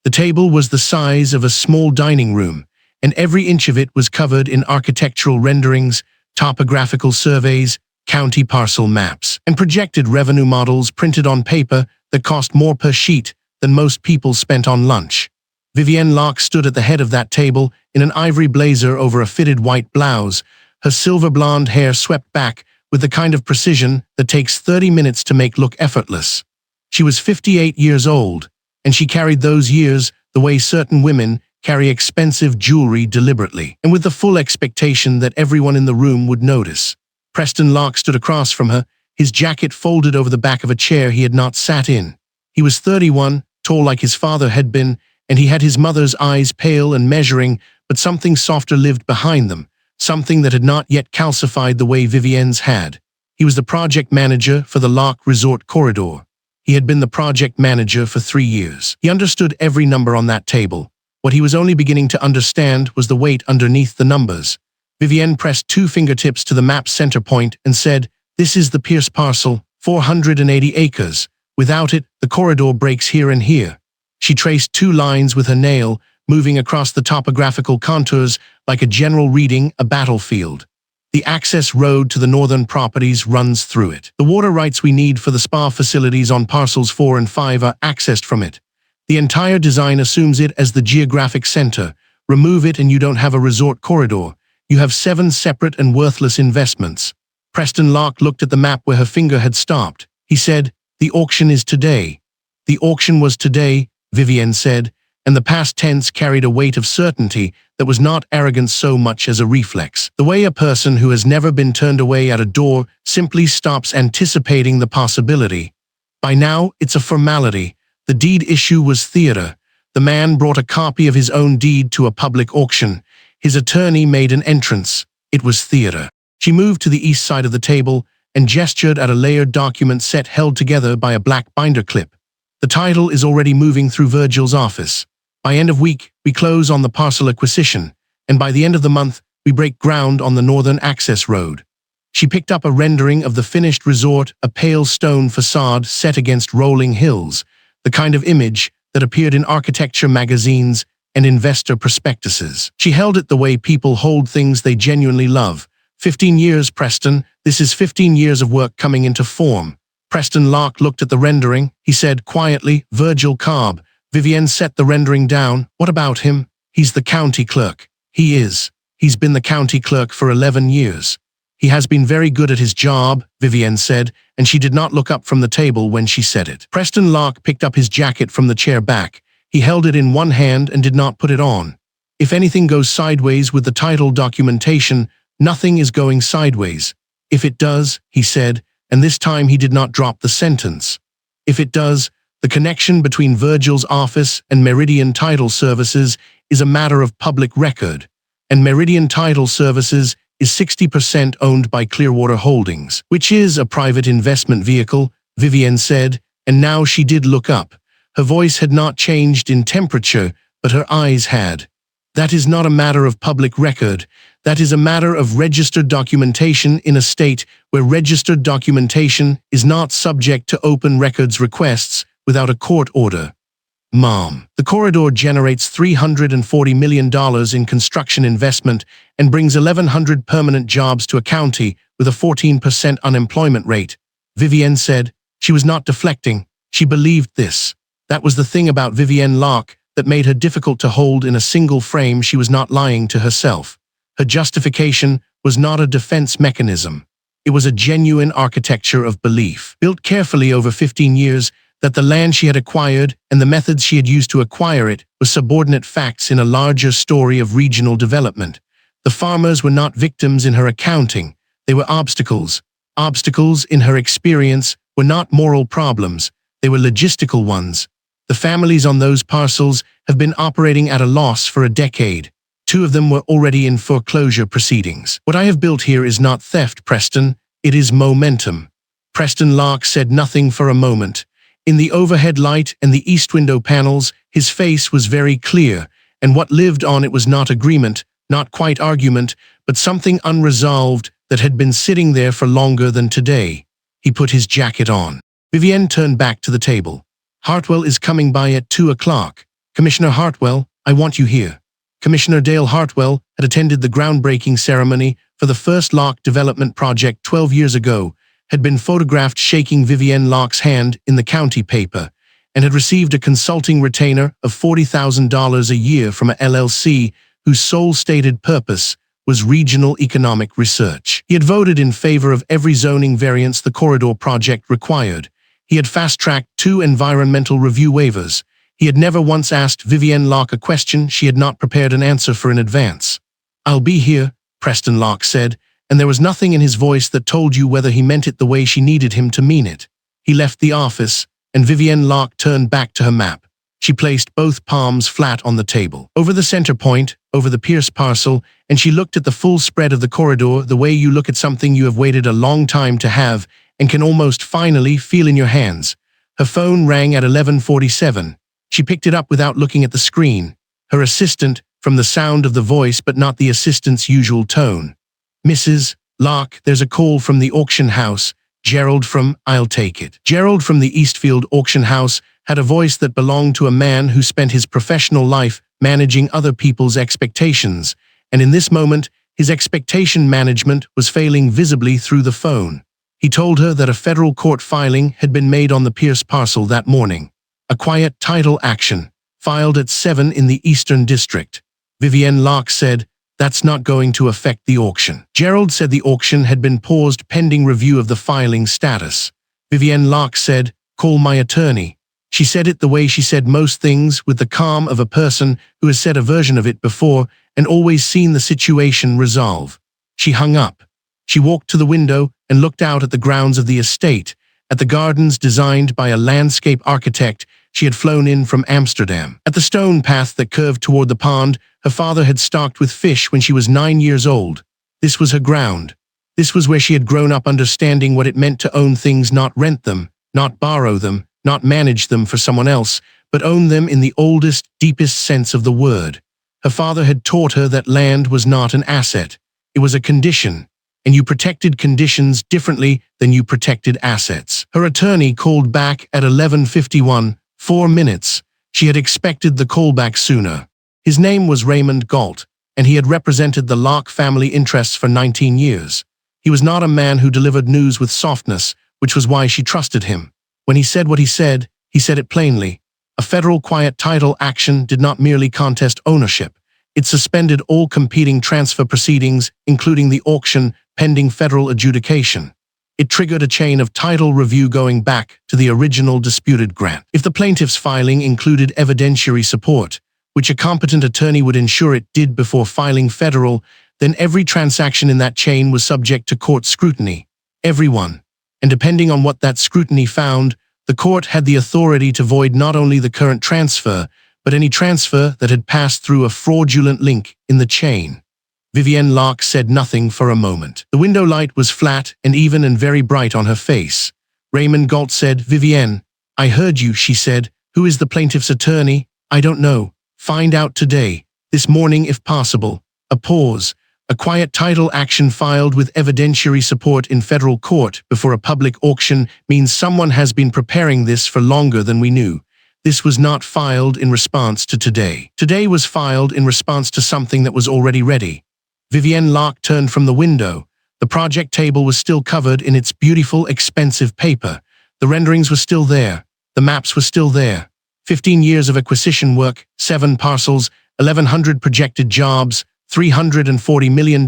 The table was the size of a small dining room, and every inch of it was covered in architectural renderings, topographical surveys, county parcel maps, and projected revenue models printed on paper that cost more per sheet than most people spent on lunch. Vivienne Locke stood at the head of that table in an ivory blazer over a fitted white blouse, her silver blonde hair swept back with the kind of precision that takes 30 minutes to make look effortless. She was 58 years old, and she carried those years the way certain women carry expensive jewelry deliberately, and with the full expectation that everyone in the room would notice. Preston Locke stood across from her, his jacket folded over the back of a chair he had not sat in. He was 31, tall like his father had been, and he had his mother's eyes pale and measuring, but something softer lived behind them, something that had not yet calcified the way Vivienne's had. He was the project manager for the Locke Resort Corridor. He had been the project manager for 3 years. He understood every number on that table. What he was only beginning to understand was the weight underneath the numbers. Vivienne pressed 2 fingertips to the map's center point and said, "This is the Pierce parcel, 480 acres. Without it, the corridor breaks here and here." She traced 2 lines with her nail, moving across the topographical contours like a general reading a battlefield. The access road to the northern properties runs through it. The water rights we need for the spa facilities on parcels 4 and 5 are accessed from it. The entire design assumes it as the geographic center. Remove it and you don't have a resort corridor. You have 7 separate and worthless investments. Preston Locke looked at the map where her finger had stopped. He said, "The auction is today." "The auction was today," Vivienne said, and the past tense carried a weight of certainty that was not arrogance so much as a reflex. The way a person who has never been turned away at a door simply stops anticipating the possibility. By now, it's a formality. The deed issue was theater. The man brought a copy of his own deed to a public auction. His attorney made an entrance. It was theater. She moved to the east side of the table and gestured at a layered document set held together by a black binder clip. "The title is already moving through Virgil's office. By end of week, we close on the parcel acquisition, and by the end of the month, we break ground on the northern access road." She picked up a rendering of the finished resort, a pale stone facade set against rolling hills, the kind of image that appeared in architecture magazines and investor prospectuses. She held it the way people hold things they genuinely love. 15 years, Preston. This is 15 years of work coming into form." Preston Locke looked at the rendering. He said quietly, "Virgil Cobb." Vivienne set the rendering down. "What about him?" "He's the county clerk." "He is. He's been the county clerk for 11 years. "He has been very good at his job," Vivienne said, and she did not look up from the table when she said it. Preston Locke picked up his jacket from the chair back. He held it in one hand and did not put it on. "If anything goes sideways with the title documentation, nothing is going sideways. If it does," he said, and this time he did not drop the sentence. "If it does, the connection between Virgil's office and Meridian Title Services is a matter of public record, and Meridian Title Services is 60% owned by Clearwater Holdings, which is a private investment vehicle," Vivienne said, and now she did look up. Her voice had not changed in temperature, but her eyes had. "That is not a matter of public record. That is a matter of registered documentation in a state where registered documentation is not subject to open records requests without a court order." "Mom, the corridor generates $340 million in construction investment and brings 1,100 permanent jobs to a county with a 14% unemployment rate," Vivienne said. She was not deflecting. She believed this. That was the thing about Vivienne Locke that made her difficult to hold in a single frame. She was not lying to herself. Her justification was not a defense mechanism. It was a genuine architecture of belief, built carefully over 15 years, that the land she had acquired and the methods she had used to acquire it were subordinate facts in a larger story of regional development. The farmers were not victims in her accounting. They were obstacles. Obstacles, in her experience, were not moral problems. They were logistical ones. The families on those parcels have been operating at a loss for a decade. 2 of them were already in foreclosure proceedings. What I have built here is not theft, Preston. It is momentum. Preston Locke said nothing for a moment. In the overhead light and the east window panels, his face was very clear, and what lived on it was not agreement, not quite argument, but something unresolved that had been sitting there for longer than today. He put his jacket on. Vivienne turned back to the table. Hartwell is coming by at 2 o'clock. Commissioner Hartwell, I want you here. Commissioner Dale Hartwell had attended the groundbreaking ceremony for the first Locke development project 12 years ago, had been photographed shaking Vivienne Locke's hand in the county paper, and had received a consulting retainer of $40,000 a year from a LLC whose sole stated purpose was regional economic research. He had voted in favor of every zoning variance the corridor project required. He had fast-tracked 2 environmental review waivers. He had never once asked Vivienne Locke a question she had not prepared an answer for in advance. "I'll be here," Preston Locke said, and there was nothing in his voice that told you whether he meant it the way she needed him to mean it. He left the office, and Vivienne Locke turned back to her map. She placed both palms flat on the table, over the center point, over the Pierce parcel, and she looked at the full spread of the corridor the way you look at something you have waited a long time to have and can almost finally feel in your hands. Her phone rang at 11:47. She picked it up without looking at the screen. Her assistant, from the sound of the voice but not the assistant's usual tone. "Mrs. Locke, there's a call from the auction house. Gerald from, I'll take it." Gerald from the Eastfield auction house had a voice that belonged to a man who spent his professional life managing other people's expectations, and in this moment, his expectation management was failing visibly through the phone. He told her that a federal court filing had been made on the Pierce parcel that morning. A quiet title action, filed at 7 in the Eastern District. Vivienne Locke said, "That's not going to affect the auction." Gerald said the auction had been paused pending review of the filing status. Vivienne Locke said, "Call my attorney." She said it the way she said most things, with the calm of a person who has said a version of it before and always seen the situation resolve. She hung up. She walked to the window and looked out at the grounds of the estate, at the gardens designed by a landscape architect she had flown in from Amsterdam, at the stone path that curved toward the pond her father had stocked with fish when she was 9 years old. This was her ground. This was where she had grown up understanding what it meant to own things, not rent them, not borrow them, not manage them for someone else, but own them in the oldest, deepest sense of the word. Her father had taught her that land was not an asset. It was a condition, and you protected conditions differently than you protected assets. Her attorney called back at 11:51, 4 minutes. She had expected the callback sooner. His name was Raymond Galt, and he had represented the Locke family interests for 19 years. He was not a man who delivered news with softness, which was why she trusted him. When he said what he said it plainly. A federal quiet title action did not merely contest ownership. It suspended all competing transfer proceedings, including the auction, pending federal adjudication. It triggered a chain of title review going back to the original disputed grant. If the plaintiff's filing included evidentiary support, which a competent attorney would ensure it did before filing federal, then every transaction in that chain was subject to court scrutiny. Everyone. And depending on what that scrutiny found, the court had the authority to void not only the current transfer, but any transfer that had passed through a fraudulent link in the chain. Vivienne Locke said nothing for a moment. The window light was flat and even and very bright on her face. Raymond Galt said, "Vivienne, I heard you," she said. "Who is the plaintiff's attorney?" "I don't know. Find out today. This morning if possible." A pause. A quiet title action filed with evidentiary support in federal court before a public auction means someone has been preparing this for longer than we knew. This was not filed in response to today. Today was filed in response to something that was already ready. Vivienne Locke turned from the window. The project table was still covered in its beautiful, expensive paper. The renderings were still there. The maps were still there. 15 years of acquisition work, 7 parcels, 1,100 projected jobs, $340 million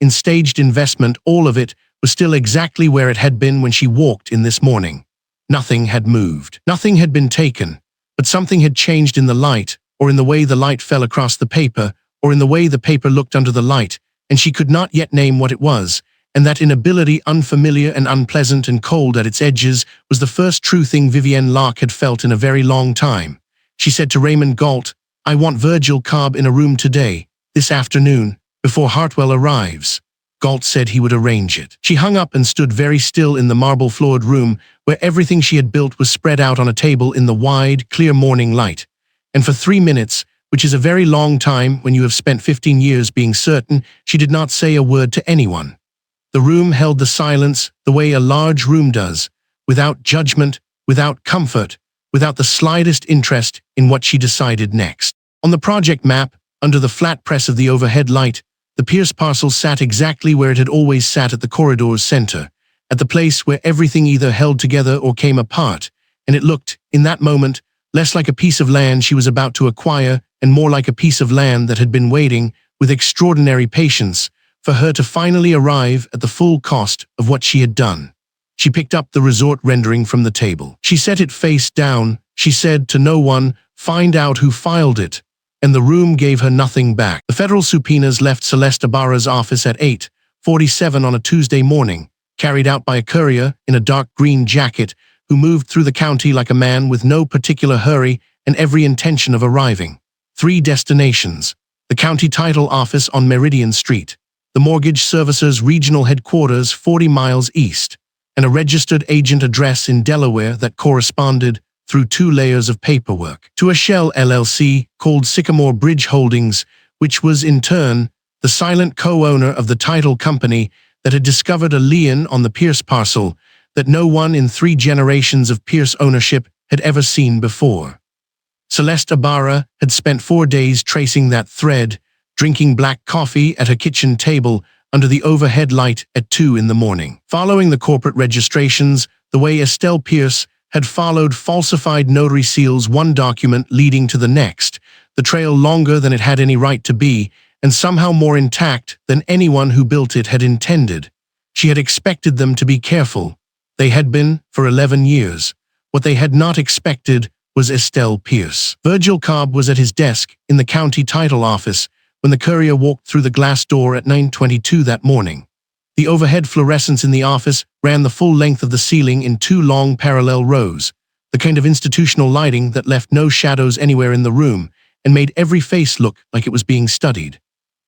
in staged investment, all of it was still exactly where it had been when she walked in this morning. Nothing had moved. Nothing had been taken, but something had changed in the light, or in the way the light fell across the paper, or in the way the paper looked under the light, and she could not yet name what it was, and that inability, unfamiliar and unpleasant and cold at its edges, was the first true thing Vivienne Locke had felt in a very long time. She said to Raymond Galt, "I want Virgil Cobb in a room today, this afternoon, before Hartwell arrives." Galt said he would arrange it. She hung up and stood very still in the marble-floored room where everything she had built was spread out on a table in the wide, clear morning light. And for 3 minutes, which is a very long time when you have spent 15 years being certain, she did not say a word to anyone. The room held the silence the way a large room does, without judgment, without comfort, without the slightest interest in what she decided next. On the project map, under the flat press of the overhead light, the Pierce parcel sat exactly where it had always sat at the corridor's center, at the place where everything either held together or came apart, and it looked, in that moment, less like a piece of land she was about to acquire and more like a piece of land that had been waiting, with extraordinary patience, for her to finally arrive at the full cost of what she had done. She picked up the resort rendering from the table. She set it face down. She said to no one, "Find out who filed it." And the room gave her nothing back. The federal subpoenas left Celeste Ibarra's office at 8:47 on a Tuesday morning, carried out by a courier in a dark green jacket who moved through the county like a man with no particular hurry and every intention of arriving. 3 destinations: the county title office on Meridian Street, the mortgage servicer's regional headquarters 40 miles east, and a registered agent address in Delaware that corresponded, through 2 layers of paperwork, to a shell LLC called Sycamore Bridge Holdings, which was, in turn, the silent co-owner of the title company that had discovered a lien on the Pierce parcel that no one in 3 generations of Pierce ownership had ever seen before. Celeste Ibarra had spent 4 days tracing that thread, drinking black coffee at her kitchen table under the overhead light at 2 in the morning. Following the corporate registrations, the way Estelle Pierce had followed falsified notary seals, one document leading to the next, the trail longer than it had any right to be, and somehow more intact than anyone who built it had intended. She had expected them to be careful. They had been, for 11 years. What they had not expected was Estelle Pierce. Virgil Cobb was at his desk in the county title office when the courier walked through the glass door at 9:22 that morning. The overhead fluorescence in the office ran the full length of the ceiling in 2 long parallel rows, the kind of institutional lighting that left no shadows anywhere in the room and made every face look like it was being studied.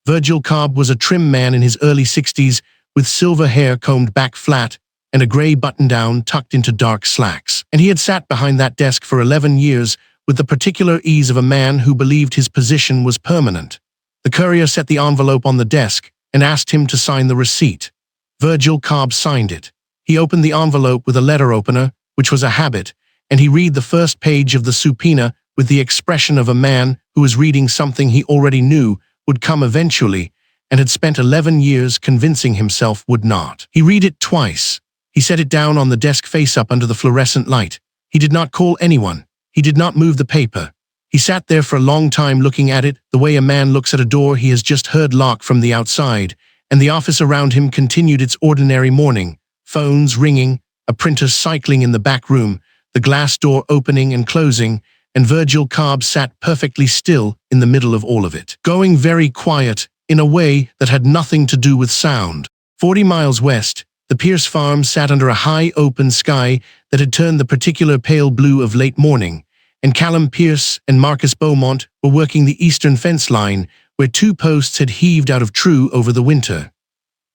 Virgil Cobb was a trim man in his early 60s with silver hair combed back flat and a gray button-down tucked into dark slacks. And he had sat behind that desk for 11 years with the particular ease of a man who believed his position was permanent. The courier set the envelope on the desk and asked him to sign the receipt. Virgil Cobb signed it. He opened the envelope with a letter opener, which was a habit, and he read the first page of the subpoena with the expression of a man who was reading something he already knew would come eventually and had spent 11 years convincing himself would not. He read it twice. He set it down on the desk face up under the fluorescent light. He did not call anyone. He did not move the paper. He sat there for a long time looking at it, the way a man looks at a door he has just heard lock from the outside, and the office around him continued its ordinary morning, phones ringing, a printer cycling in the back room, the glass door opening and closing, and Virgil Cobb sat perfectly still in the middle of all of it, going very quiet in a way that had nothing to do with sound. 40 miles west, the Pierce farm sat under a high open sky that had turned the particular pale blue of late morning, and Callum Pierce and Marcus Beaumont were working the eastern fence line where 2 posts had heaved out of true over the winter.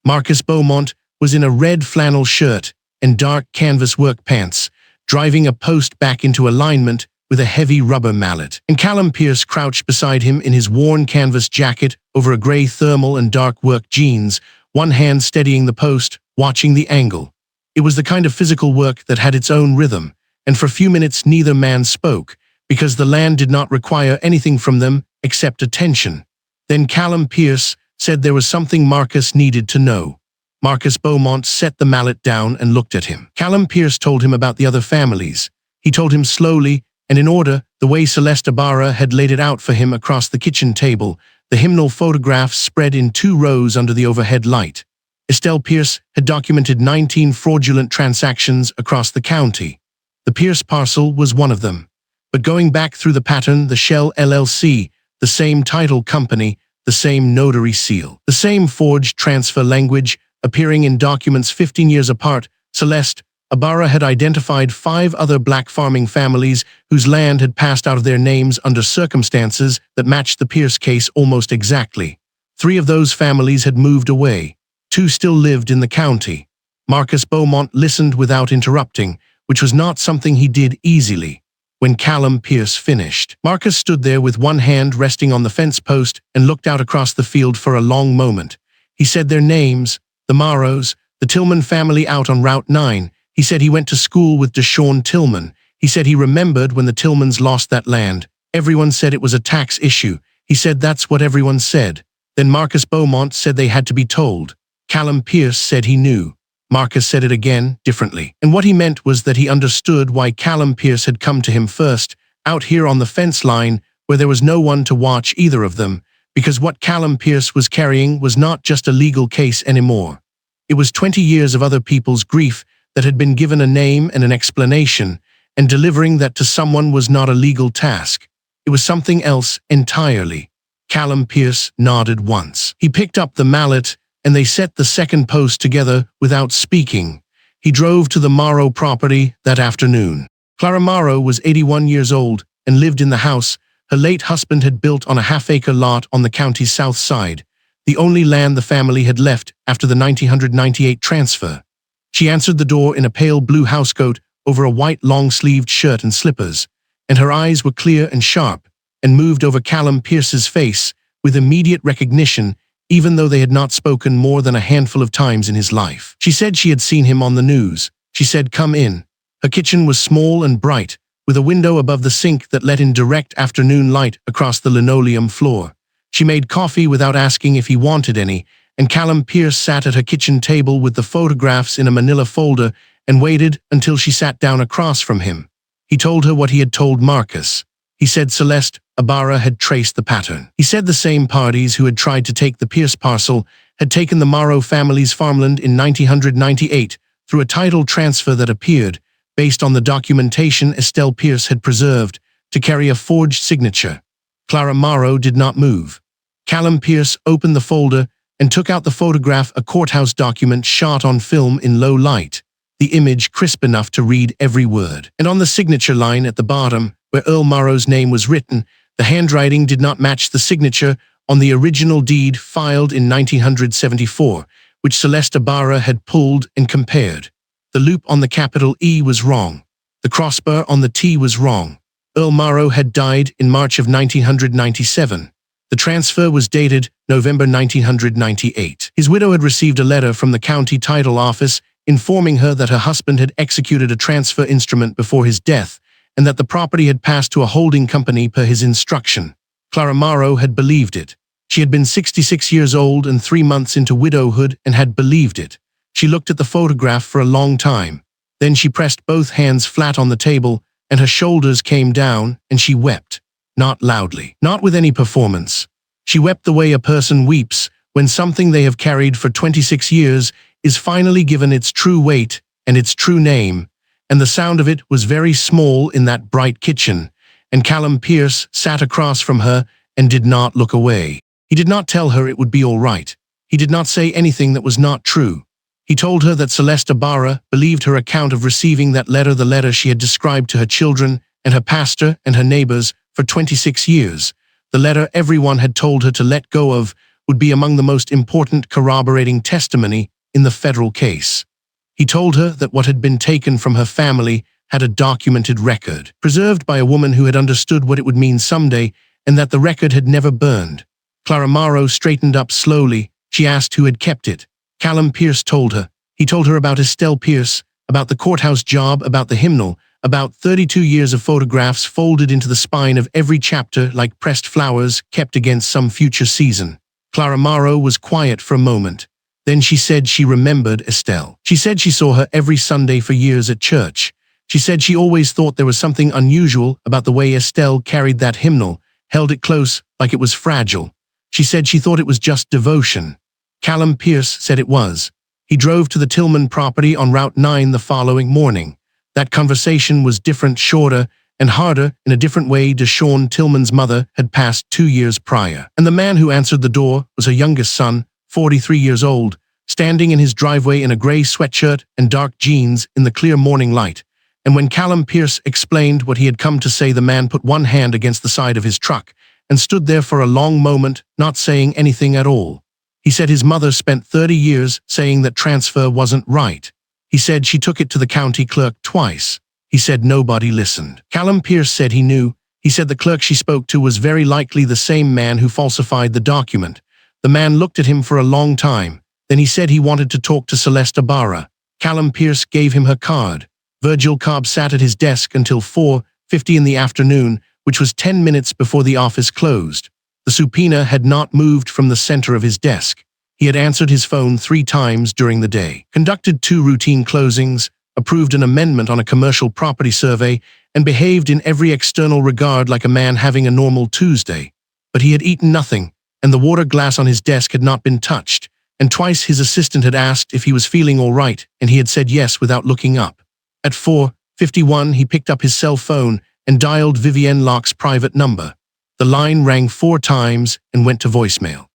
Marcus Beaumont was in a red flannel shirt and dark canvas work pants, driving a post back into alignment with a heavy rubber mallet, and Callum Pierce crouched beside him in his worn canvas jacket over a gray thermal and dark work jeans, one hand steadying the post, watching the angle. It was the kind of physical work that had its own rhythm, and for a few minutes neither man spoke, because the land did not require anything from them except attention. Then Callum Pierce said there was something Marcus needed to know. Marcus Beaumont set the mallet down and looked at him. Callum Pierce told him about the other families. He told him slowly and in order, the way Celeste Ibarra had laid it out for him across the kitchen table, the hymnal photographs spread in 2 rows under the overhead light. Estelle Pierce had documented 19 fraudulent transactions across the county. The Pierce parcel was one of them. But going back through the pattern, the Shell LLC, the same title company, the same notary seal, the same forged transfer language, appearing in documents 15 years apart, Celeste Ibarra had identified 5 other black farming families whose land had passed out of their names under circumstances that matched the Pierce case almost exactly. 3 of those families had moved away. 2 still lived in the county. Marcus Beaumont listened without interrupting, which was not something he did easily. When Callum Pierce finished, Marcus stood there with one hand resting on the fence post and looked out across the field for a long moment. He said their names, the Morrows, the Tillman family out on Route 9. He said he went to school with Deshaun Tillman. He said he remembered when the Tillmans lost that land. Everyone said it was a tax issue. He said that's what everyone said. Then Marcus Beaumont said they had to be told. Callum Pierce said he knew. Marcus said it again, differently. And what he meant was that he understood why Callum Pierce had come to him first, out here on the fence line, where there was no one to watch either of them, because what Callum Pierce was carrying was not just a legal case anymore. It was 20 years of other people's grief that had been given a name and an explanation, and delivering that to someone was not a legal task. It was something else entirely. Callum Pierce nodded once. He picked up the mallet, and they set the second post together without speaking. He drove to the Morrow property that afternoon. Clara Morrow was 81 years old and lived in the house her late husband had built on a half-acre lot on the county's south side, the only land the family had left after the 1998 transfer. She answered the door in a pale blue housecoat over a white long-sleeved shirt and slippers, and her eyes were clear and sharp, and moved over Callum Pierce's face with immediate recognition, even though they had not spoken more than a handful of times in his life. She said she had seen him on the news. She said, "Come in." Her kitchen was small and bright, with a window above the sink that let in direct afternoon light across the linoleum floor. She made coffee without asking if he wanted any, and Callum Pierce sat at her kitchen table with the photographs in a manila folder and waited until she sat down across from him. He told her what he had told Marcus. He said Celeste Ibarra had traced the pattern. He said the same parties who had tried to take the Pierce parcel had taken the Morrow family's farmland in 1998 through a title transfer that appeared, based on the documentation Estelle Pierce had preserved, to carry a forged signature. Clara Morrow did not move. Callum Pierce opened the folder and took out the photograph, a courthouse document shot on film in low light, the image crisp enough to read every word. And on the signature line at the bottom, where Earl Morrow's name was written, the handwriting did not match the signature on the original deed filed in 1974, which Celeste Ibarra had pulled and compared. The loop on the capital E was wrong. The crossbar on the T was wrong. Earl Morrow had died in March of 1997. The transfer was dated November 1998. His widow had received a letter from the county title office informing her that her husband had executed a transfer instrument before his death and that the property had passed to a holding company per his instruction. Clara Morrow had believed it. She had been 66 years old and 3 months into widowhood and had believed it. She looked at the photograph for a long time. Then she pressed both hands flat on the table and her shoulders came down and she wept. Not loudly, not with any performance. She wept the way a person weeps when something they have carried for 26 years is finally given its true weight and its true name, and the sound of it was very small in that bright kitchen, and Callum Pierce sat across from her and did not look away. He did not tell her it would be all right. He did not say anything that was not true. He told her that Celeste Ibarra believed her account of receiving that letter, the letter she had described to her children and her pastor and her neighbors for 26 years, the letter everyone had told her to let go of, would be among the most important corroborating testimony in the federal case. He told her that what had been taken from her family had a documented record, preserved by a woman who had understood what it would mean someday, and that the record had never burned. Clara Morrow straightened up slowly. She asked who had kept it. Callum Pierce told her. He told her about Estelle Pierce, about the courthouse job, about the hymnal, about 32 years of photographs folded into the spine of every chapter like pressed flowers kept against some future season. Clara Morrow was quiet for a moment. Then she said she remembered Estelle. She said she saw her every Sunday for years at church. She said she always thought there was something unusual about the way Estelle carried that hymnal, held it close like it was fragile. She said she thought it was just devotion. Callum Pierce said it was. He drove to the Tillman property on Route 9 the following morning. That conversation was different, shorter, and harder in a different way. Deshawn Tillman's mother had passed 2 years prior, and the man who answered the door was her youngest son, 43 years old, standing in his driveway in a gray sweatshirt and dark jeans in the clear morning light. And when Callum Pierce explained what he had come to say, the man put one hand against the side of his truck and stood there for a long moment, not saying anything at all. He said his mother spent 30 years saying that transfer wasn't right. He said she took it to the county clerk twice. He said nobody listened. Callum Pierce said he knew. He said the clerk she spoke to was very likely the same man who falsified the document. The man looked at him for a long time. Then he said he wanted to talk to Celeste Ibarra. Callum Pierce gave him her card. Virgil Cobb sat at his desk until 4:50 in the afternoon, which was 10 minutes before the office closed. The subpoena had not moved from the center of his desk. He had answered his phone 3 times during the day, conducted 2 routine closings, approved an amendment on a commercial property survey, and behaved in every external regard like a man having a normal Tuesday. But he had eaten nothing, and the water glass on his desk had not been touched, and twice his assistant had asked if he was feeling all right, and he had said yes without looking up. At 4:51, he picked up his cell phone and dialed Vivienne Locke's private number. The line rang 4 times and went to voicemail.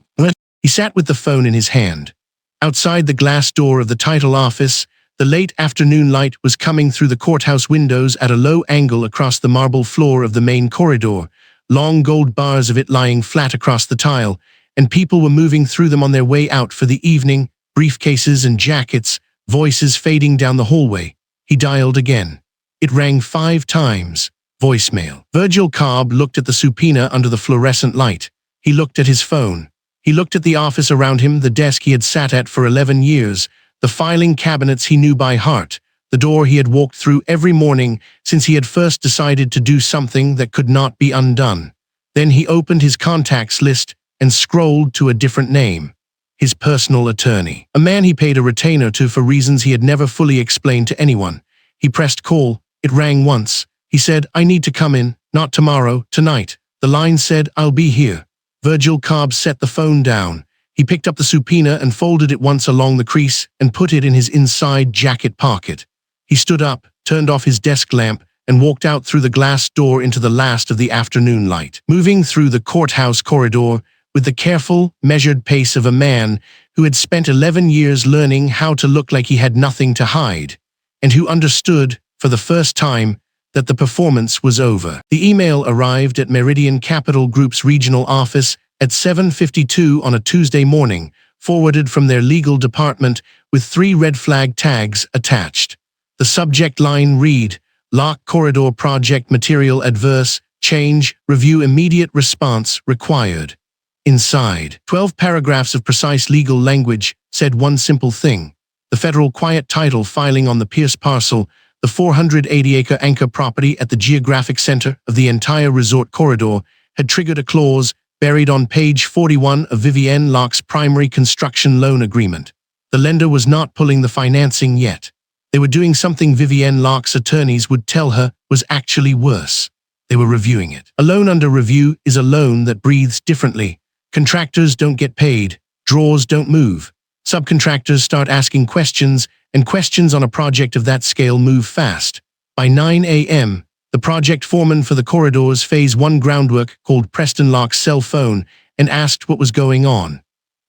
He sat with the phone in his hand. Outside the glass door of the title office, the late afternoon light was coming through the courthouse windows at a low angle across the marble floor of the main corridor, long gold bars of it lying flat across the tile, and people were moving through them on their way out for the evening, briefcases and jackets, voices fading down the hallway. He dialed again. It rang 5 times. Voicemail. Virgil Cobb looked at the subpoena under the fluorescent light. He looked at his phone. He looked at the office around him, the desk he had sat at for 11 years, the filing cabinets he knew by heart, the door he had walked through every morning since he had first decided to do something that could not be undone. Then he opened his contacts list and scrolled to a different name. His personal attorney. A man he paid a retainer to for reasons he had never fully explained to anyone. He pressed call. It rang once. He said, "I need to come in, not tomorrow, tonight." The line said, "I'll be here." Virgil Cobb set the phone down. He picked up the subpoena and folded it once along the crease and put it in his inside jacket pocket. He stood up, turned off his desk lamp, and walked out through the glass door into the last of the afternoon light, moving through the courthouse corridor with the careful, measured pace of a man who had spent 11 years learning how to look like he had nothing to hide, and who understood, for the first time, that the performance was over. The email arrived at Meridian Capital Group's regional office at 7:52 on a Tuesday morning, forwarded from their legal department with 3 red flag tags attached. The subject line read, "Lock Corridor Project Material Adverse, Change, Review Immediate Response Required." Inside, 12 paragraphs of precise legal language said one simple thing. The federal quiet title filing on the Pierce parcel, the 480-acre anchor property at the geographic center of the entire resort corridor, had triggered a clause buried on page 41 of Vivienne Locke's primary construction loan agreement. The lender was not pulling the financing yet. They were doing something Vivienne Locke's attorneys would tell her was actually worse. They were reviewing it. A loan under review is a loan that breathes differently. Contractors don't get paid. Drawers don't move. Subcontractors start asking questions, and questions on a project of that scale move fast. By 9 a.m., the project foreman for the corridor's Phase 1 groundwork called Preston Locke's cell phone and asked what was going on.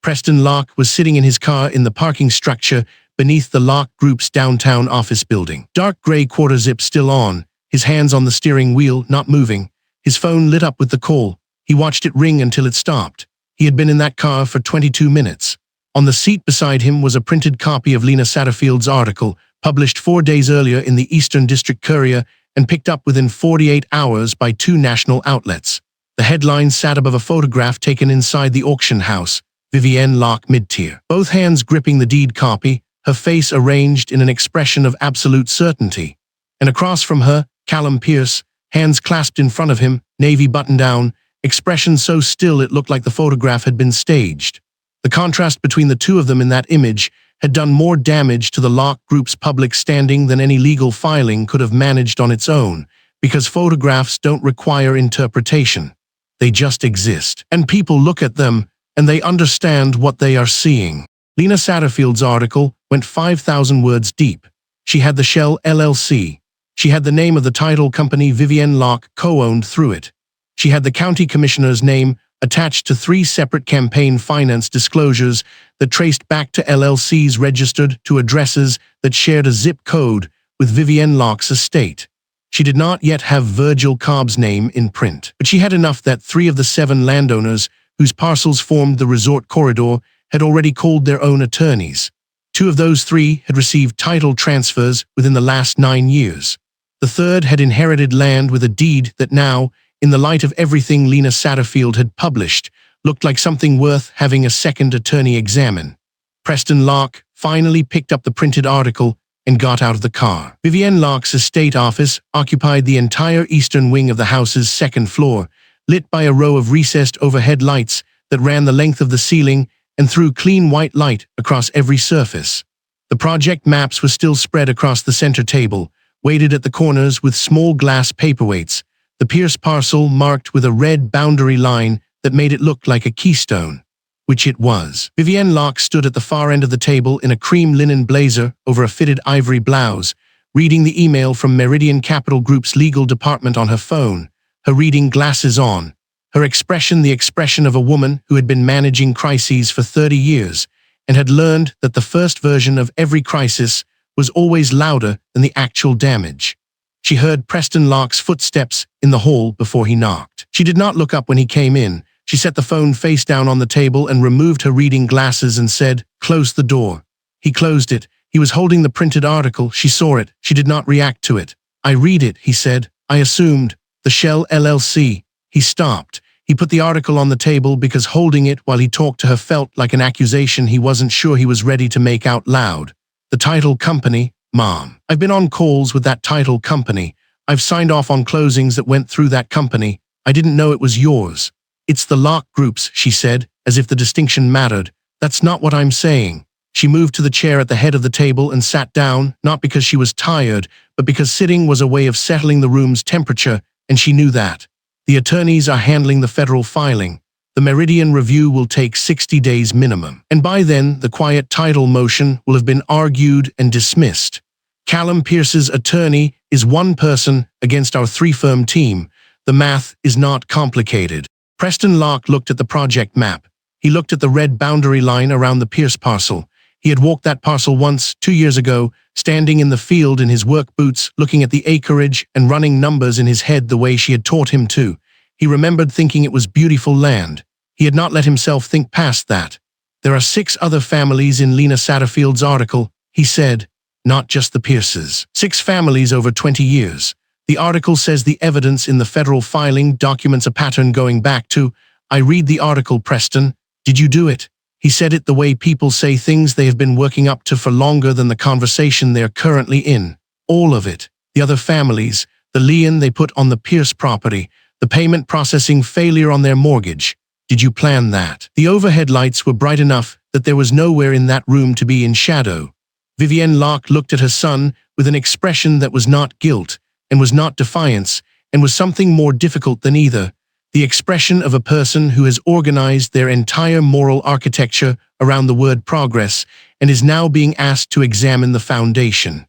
Preston Locke was sitting in his car in the parking structure beneath the Locke Group's downtown office building. Dark gray quarter zip still on, his hands on the steering wheel, not moving. His phone lit up with the call. He watched it ring until it stopped. He had been in that car for 22 minutes. On the seat beside him was a printed copy of Lena Satterfield's article, published 4 days earlier in the Eastern District Courier and picked up within 48 hours by 2 national outlets. The headline sat above a photograph taken inside the auction house, Vivienne Locke mid-tier. Both hands gripping the deed copy, her face arranged in an expression of absolute certainty. And across from her, Callum Pierce, hands clasped in front of him, navy button-down, expression so still it looked like the photograph had been staged. The contrast between the two of them in that image had done more damage to the Locke Group's public standing than any legal filing could have managed on its own, because photographs don't require interpretation. They just exist. And people look at them, and they understand what they are seeing. Lena Satterfield's article went 5,000 words deep. She had the Shell LLC. She had the name of the title company Vivienne Locke co-owned through it. She had the county commissioner's name attached to 3 separate campaign finance disclosures that traced back to LLCs registered to addresses that shared a zip code with Vivienne Locke's estate. She did not yet have Virgil Cobb's name in print, but she had enough that 3 of the 7 landowners whose parcels formed the resort corridor had already called their own attorneys. 2 of those 3 had received title transfers within the last 9 years. The 3rd had inherited land with a deed that now, in the light of everything Lena Satterfield had published, looked like something worth having a second attorney examine. Preston Locke finally picked up the printed article and got out of the car. Vivienne Locke's estate office occupied the entire eastern wing of the house's 2nd floor, lit by a row of recessed overhead lights that ran the length of the ceiling and threw clean white light across every surface. The project maps were still spread across the center table, weighted at the corners with small glass paperweights, the Pierce parcel marked with a red boundary line that made it look like a keystone, which it was. Vivienne Locke stood at the far end of the table in a cream linen blazer over a fitted ivory blouse, reading the email from Meridian Capital Group's legal department on her phone, her reading glasses on, her expression the expression of a woman who had been managing crises for 30 years and had learned that the first version of every crisis was always louder than the actual damage. She heard Preston Locke's footsteps in the hall before he knocked. She did not look up when he came in. She set the phone face down on the table and removed her reading glasses and said, "Close the door." He closed it. He was holding the printed article. She saw it. She did not react to it. "I read it," he said. "I assumed. The Shell LLC." He stopped. He put the article on the table because holding it while he talked to her felt like an accusation he wasn't sure he was ready to make out loud. "The title company, Mom. I've been on calls with that title company. I've signed off on closings that went through that company. I didn't know it was yours." "It's the Locke Group's," she said, as if the distinction mattered. "That's not what I'm saying." She moved to the chair at the head of the table and sat down, not because she was tired, but because sitting was a way of settling the room's temperature, and she knew that. "The attorneys are handling the federal filing. The Meridian review will take 60 days minimum. And by then, the quiet title motion will have been argued and dismissed. Callum Pierce's attorney is 1 person against our 3-firm team. The math is not complicated." Preston Locke looked at the project map. He looked at the red boundary line around the Pierce parcel. He had walked that parcel once, 2 years ago, standing in the field in his work boots, looking at the acreage and running numbers in his head the way she had taught him to. He remembered thinking it was beautiful land. He had not let himself think past that. "There are 6 other families in Lena Satterfield's article," he said, "not just the Pierces. 6 families over 20 years. The article says the evidence in the federal filing documents a pattern going back to—" "I read the article, Preston. Did you do it?" He said it the way people say things they have been working up to for longer than the conversation they're currently in. "All of it. The other families, the lien they put on the Pierce property, the payment processing failure on their mortgage. Did you plan that?" The overhead lights were bright enough that there was nowhere in that room to be in shadow. Vivienne Locke looked at her son with an expression that was not guilt, and was not defiance, and was something more difficult than either, the expression of a person who has organized their entire moral architecture around the word progress and is now being asked to examine the foundation.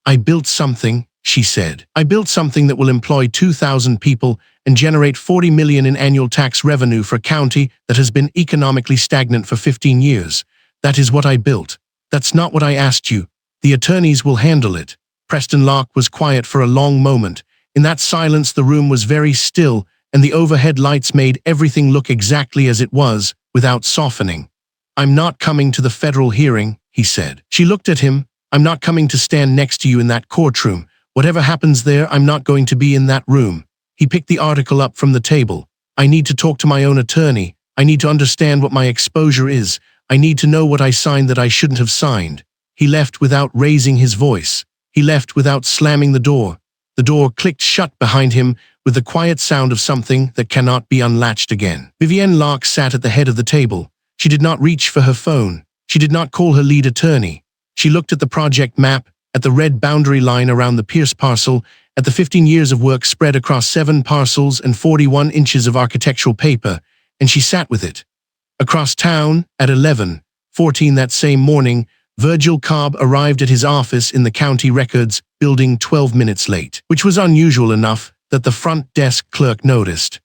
"I built something," she said. "I built something that will employ 2,000 people and generate $40 million in annual tax revenue for a county that has been economically stagnant for 15 years. That is what I built. That's not what I asked you. The attorneys will handle it." Preston Locke was quiet for a long moment. In that silence the room was very still, and the overhead lights made everything look exactly as it was, without softening. "I'm not coming to the federal hearing," he said. She looked at him. "I'm not coming to stand next to you in that courtroom. Whatever happens there, I'm not going to be in that room." He picked the article up from the table. "I need to talk to my own attorney. I need to understand what my exposure is. I need to know what I signed that I shouldn't have signed." He left without raising his voice. He left without slamming the door. The door clicked shut behind him with the quiet sound of something that cannot be unlatched again. Vivienne Locke sat at the head of the table. She did not reach for her phone. She did not call her lead attorney. She looked at the project map, at the red boundary line around the Pierce parcel, at the 15 years of work spread across 7 parcels and 41 inches of architectural paper, and she sat with it. Across town, at 11:14 that same morning, Virgil Cobb arrived at his office in the county records building 12 minutes late, which was unusual enough that the front desk clerk noticed.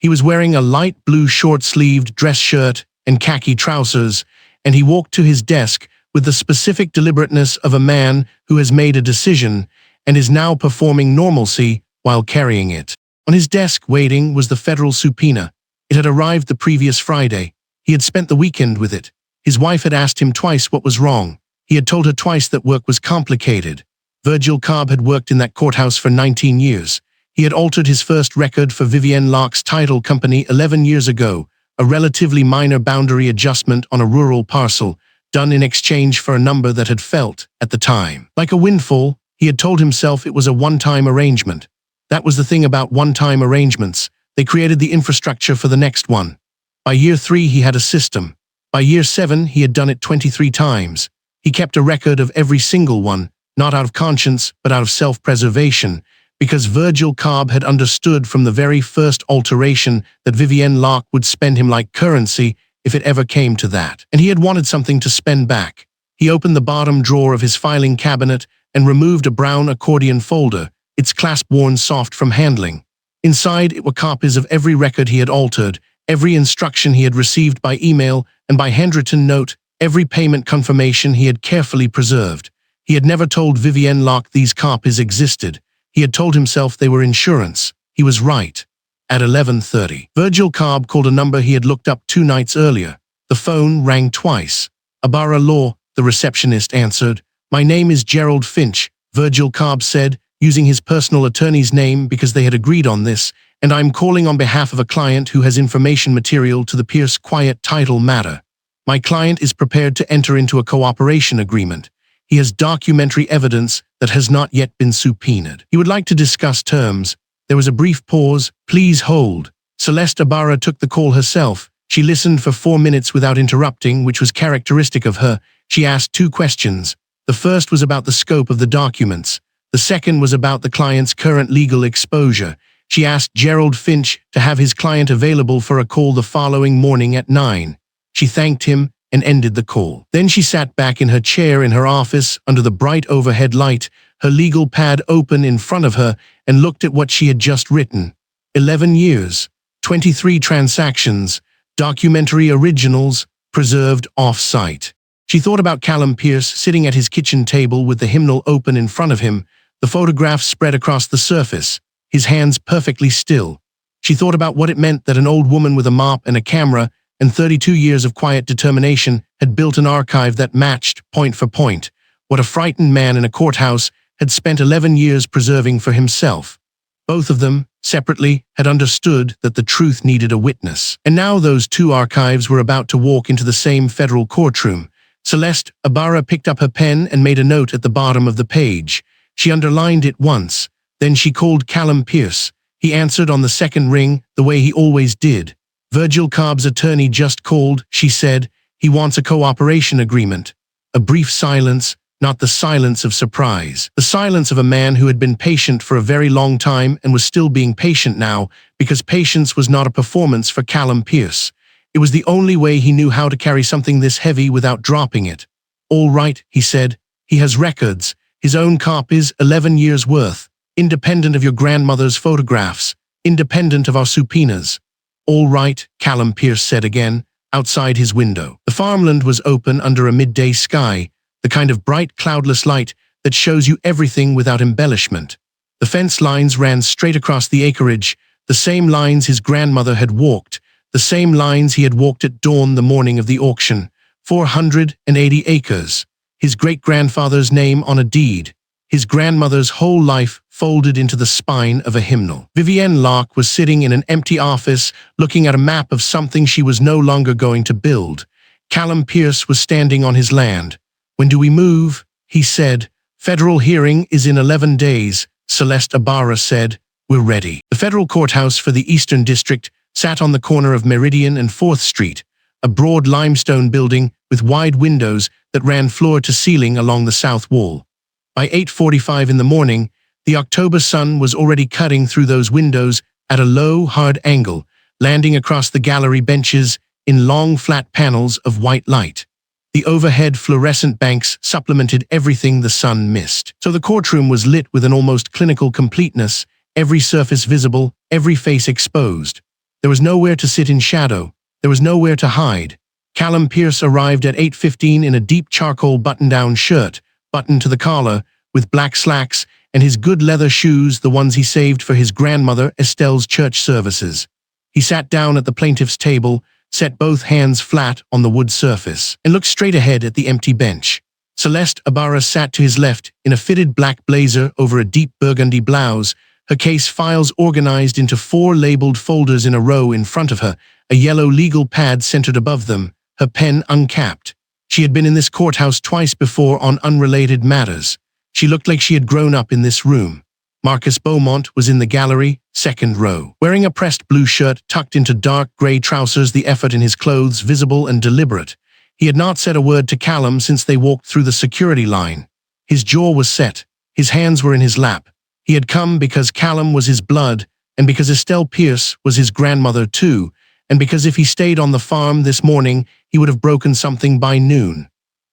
He was wearing a light blue short-sleeved dress shirt and khaki trousers, and he walked to his desk with the specific deliberateness of a man who has made a decision and is now performing normalcy while carrying it. On his desk waiting was the federal subpoena. It had arrived the previous Friday. He had spent the weekend with it. His wife had asked him twice what was wrong. He had told her twice that work was complicated. Virgil Cobb had worked in that courthouse for 19 years. He had altered his first record for Vivienne Locke's title company 11 years ago, a relatively minor boundary adjustment on a rural parcel, done in exchange for a number that had felt, at the time, like a windfall. He had told himself it was a one-time arrangement. That was the thing about one-time arrangements. They created the infrastructure for the next one. By year 3, he had a system. By year 7, he had done it 23 times. He kept a record of every single one, not out of conscience, but out of self-preservation, because Virgil Cobb had understood from the very first alteration that Vivienne Locke would spend him like currency if it ever came to that. And he had wanted something to spend back. He opened the bottom drawer of his filing cabinet and removed a brown accordion folder, its clasp worn soft from handling. Inside it were copies of every record he had altered, every instruction he had received by email and by handwritten note, every payment confirmation he had carefully preserved. He had never told Vivienne Locke these copies existed. He had told himself they were insurance. He was right. At 11:30, Virgil Cobb called a number he had looked up 2 nights earlier. The phone rang twice. Ibarra Law, the receptionist answered. "My name is Gerald Finch," Virgil Cobb said, using his personal attorney's name because they had agreed on this, "and I'm calling on behalf of a client who has information material to the Pierce quiet title matter. My client is prepared to enter into a cooperation agreement. He has documentary evidence that has not yet been subpoenaed. He would like to discuss terms." There was a brief pause. "Please hold." Celeste Ibarra took the call herself. She listened for 4 minutes without interrupting, which was characteristic of her. She asked 2 questions. The first was about the scope of the documents. The second was about the client's current legal exposure. She asked Gerald Finch to have his client available for a call the following morning at 9. She thanked him and ended the call. Then she sat back in her chair in her office under the bright overhead light, her legal pad open in front of her, and looked at what she had just written. 11 years, 23 transactions, documentary originals, preserved off-site. She thought about Callum Pierce sitting at his kitchen table with the Hymnal open in front of him, the photographs spread across the surface, his hands perfectly still. She thought about what it meant that an old woman with a mop and a camera and 32 years of quiet determination had built an archive that matched, point for point, what a frightened man in a courthouse had spent 11 years preserving for himself. Both of them, separately, had understood that the truth needed a witness. And now those 2 archives were about to walk into the same federal courtroom. Celeste Ibarra picked up her pen and made a note at the bottom of the page. She underlined it once. Then she called Callum Pierce. He answered on the second ring, the way he always did. "Virgil Cobb's attorney just called," she said. "He wants a cooperation agreement." A brief silence, not the silence of surprise. The silence of a man who had been patient for a very long time and was still being patient now, because patience was not a performance for Callum Pierce. It was the only way he knew how to carry something this heavy without dropping it. "All right," he said. "He has records, his own copies, 11 years worth, independent of your grandmother's photographs, independent of our subpoenas." "All right," Callum Pierce said again, outside his window. The farmland was open under a midday sky, the kind of bright, cloudless light that shows you everything without embellishment. The fence lines ran straight across the acreage, the same lines his grandmother had walked, the same lines he had walked at dawn the morning of the auction. 480 acres. His great-grandfather's name on a deed. His grandmother's whole life folded into the spine of a hymnal. Vivienne Locke was sitting in an empty office, looking at a map of something she was no longer going to build. Callum Pierce was standing on his land. "When do we move?" he said. "Federal hearing is in 11 days, Celeste Ibarra said. "We're ready." The federal courthouse for the Eastern District sat on the corner of Meridian and 4th Street, a broad limestone building with wide windows that ran floor to ceiling along the south wall. By 8:45 in the morning, the October sun was already cutting through those windows at a low, hard angle, landing across the gallery benches in long, flat panels of white light. The overhead fluorescent banks supplemented everything the sun missed. So the courtroom was lit with an almost clinical completeness, every surface visible, every face exposed. There was nowhere to sit in shadow. There was nowhere to hide. Callum Pierce arrived at 8:15 in a deep charcoal button-down shirt, buttoned to the collar, with black slacks, and his good leather shoes, the ones he saved for his grandmother Estelle's church services. He sat down at the plaintiff's table, set both hands flat on the wood surface, and looked straight ahead at the empty bench. Celeste Ibarra sat to his left in a fitted black blazer over a deep burgundy blouse, her case files organized into 4 labeled folders in a row in front of her, a yellow legal pad centered above them, her pen uncapped. She had been in this courthouse twice before on unrelated matters. She looked like she had grown up in this room. Marcus Beaumont was in the gallery, second row. Wearing a pressed blue shirt tucked into dark gray trousers, the effort in his clothes visible and deliberate. He had not said a word to Callum since they walked through the security line. His jaw was set. His hands were in his lap. He had come because Callum was his blood, and because Estelle Pierce was his grandmother too, and because if he stayed on the farm this morning, he would have broken something by noon.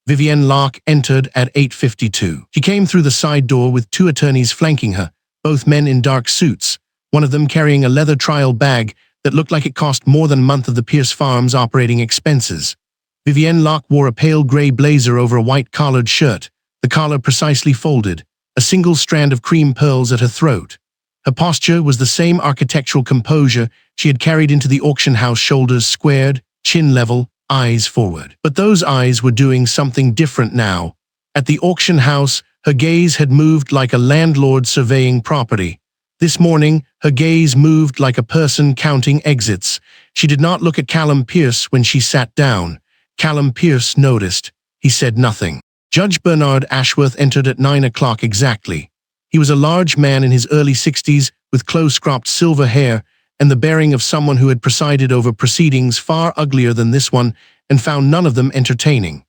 Vivienne Locke entered at 8:52. She came through the side door with 2 attorneys flanking her, both men in dark suits, one of them carrying a leather trial bag that looked like it cost more than a month of the Pierce farm's operating expenses. Vivienne Locke wore a pale gray blazer over a white collared shirt, the collar precisely folded, a single strand of cream pearls at her throat. Her posture was the same architectural composure she had carried into the auction house, shoulders squared, chin level, eyes forward. But those eyes were doing something different now. At the auction house, her gaze had moved like a landlord surveying property. This morning, her gaze moved like a person counting exits. She did not look at Callum Pierce when she sat down. Callum Pierce noticed. He said nothing. Judge Bernard Ashworth entered at 9 o'clock exactly. He was a large man in his early 60s with close-cropped silver hair and the bearing of someone who had presided over proceedings far uglier than this one and found none of them entertaining.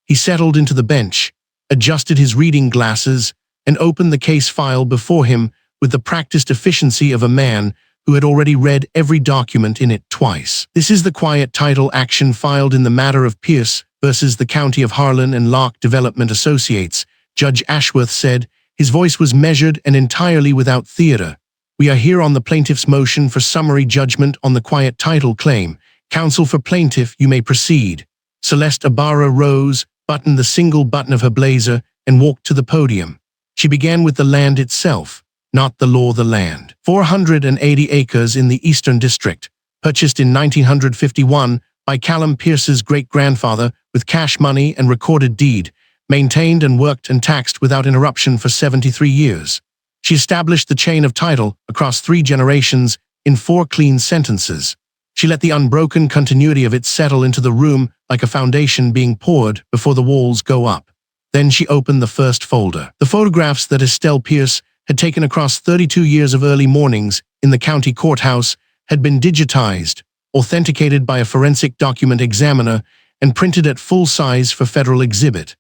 He settled into the bench, adjusted his reading glasses, and opened the case file before him with the practiced efficiency of a man who had already read every document in it twice. This is the quiet title action filed in the matter of Pierce versus the County of Harlan and Locke Development Associates, Judge Ashworth said. His voice was measured and entirely without theater. We are here on the plaintiff's motion for summary judgment on the quiet title claim. Counsel for plaintiff, you may proceed. Celeste Ibarra rose, buttoned the single button of her blazer, and walked to the podium. She began with the land itself, not the law. The land. 480 acres in the Eastern District, purchased in 1951 by Callum Pierce's great-grandfather with cash money and recorded deed, maintained and worked and taxed without interruption for 73 years. She established the chain of title across 3 generations in 4 clean sentences. She let the unbroken continuity of it settle into the room like a foundation being poured before the walls go up. Then she opened the first folder. The photographs that Estelle Pierce had taken across 32 years of early mornings in the county courthouse had been digitized, authenticated by a forensic document examiner, and printed at full size for federal exhibit.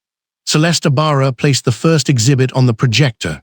Celeste Ibarra placed the first exhibit on the projector.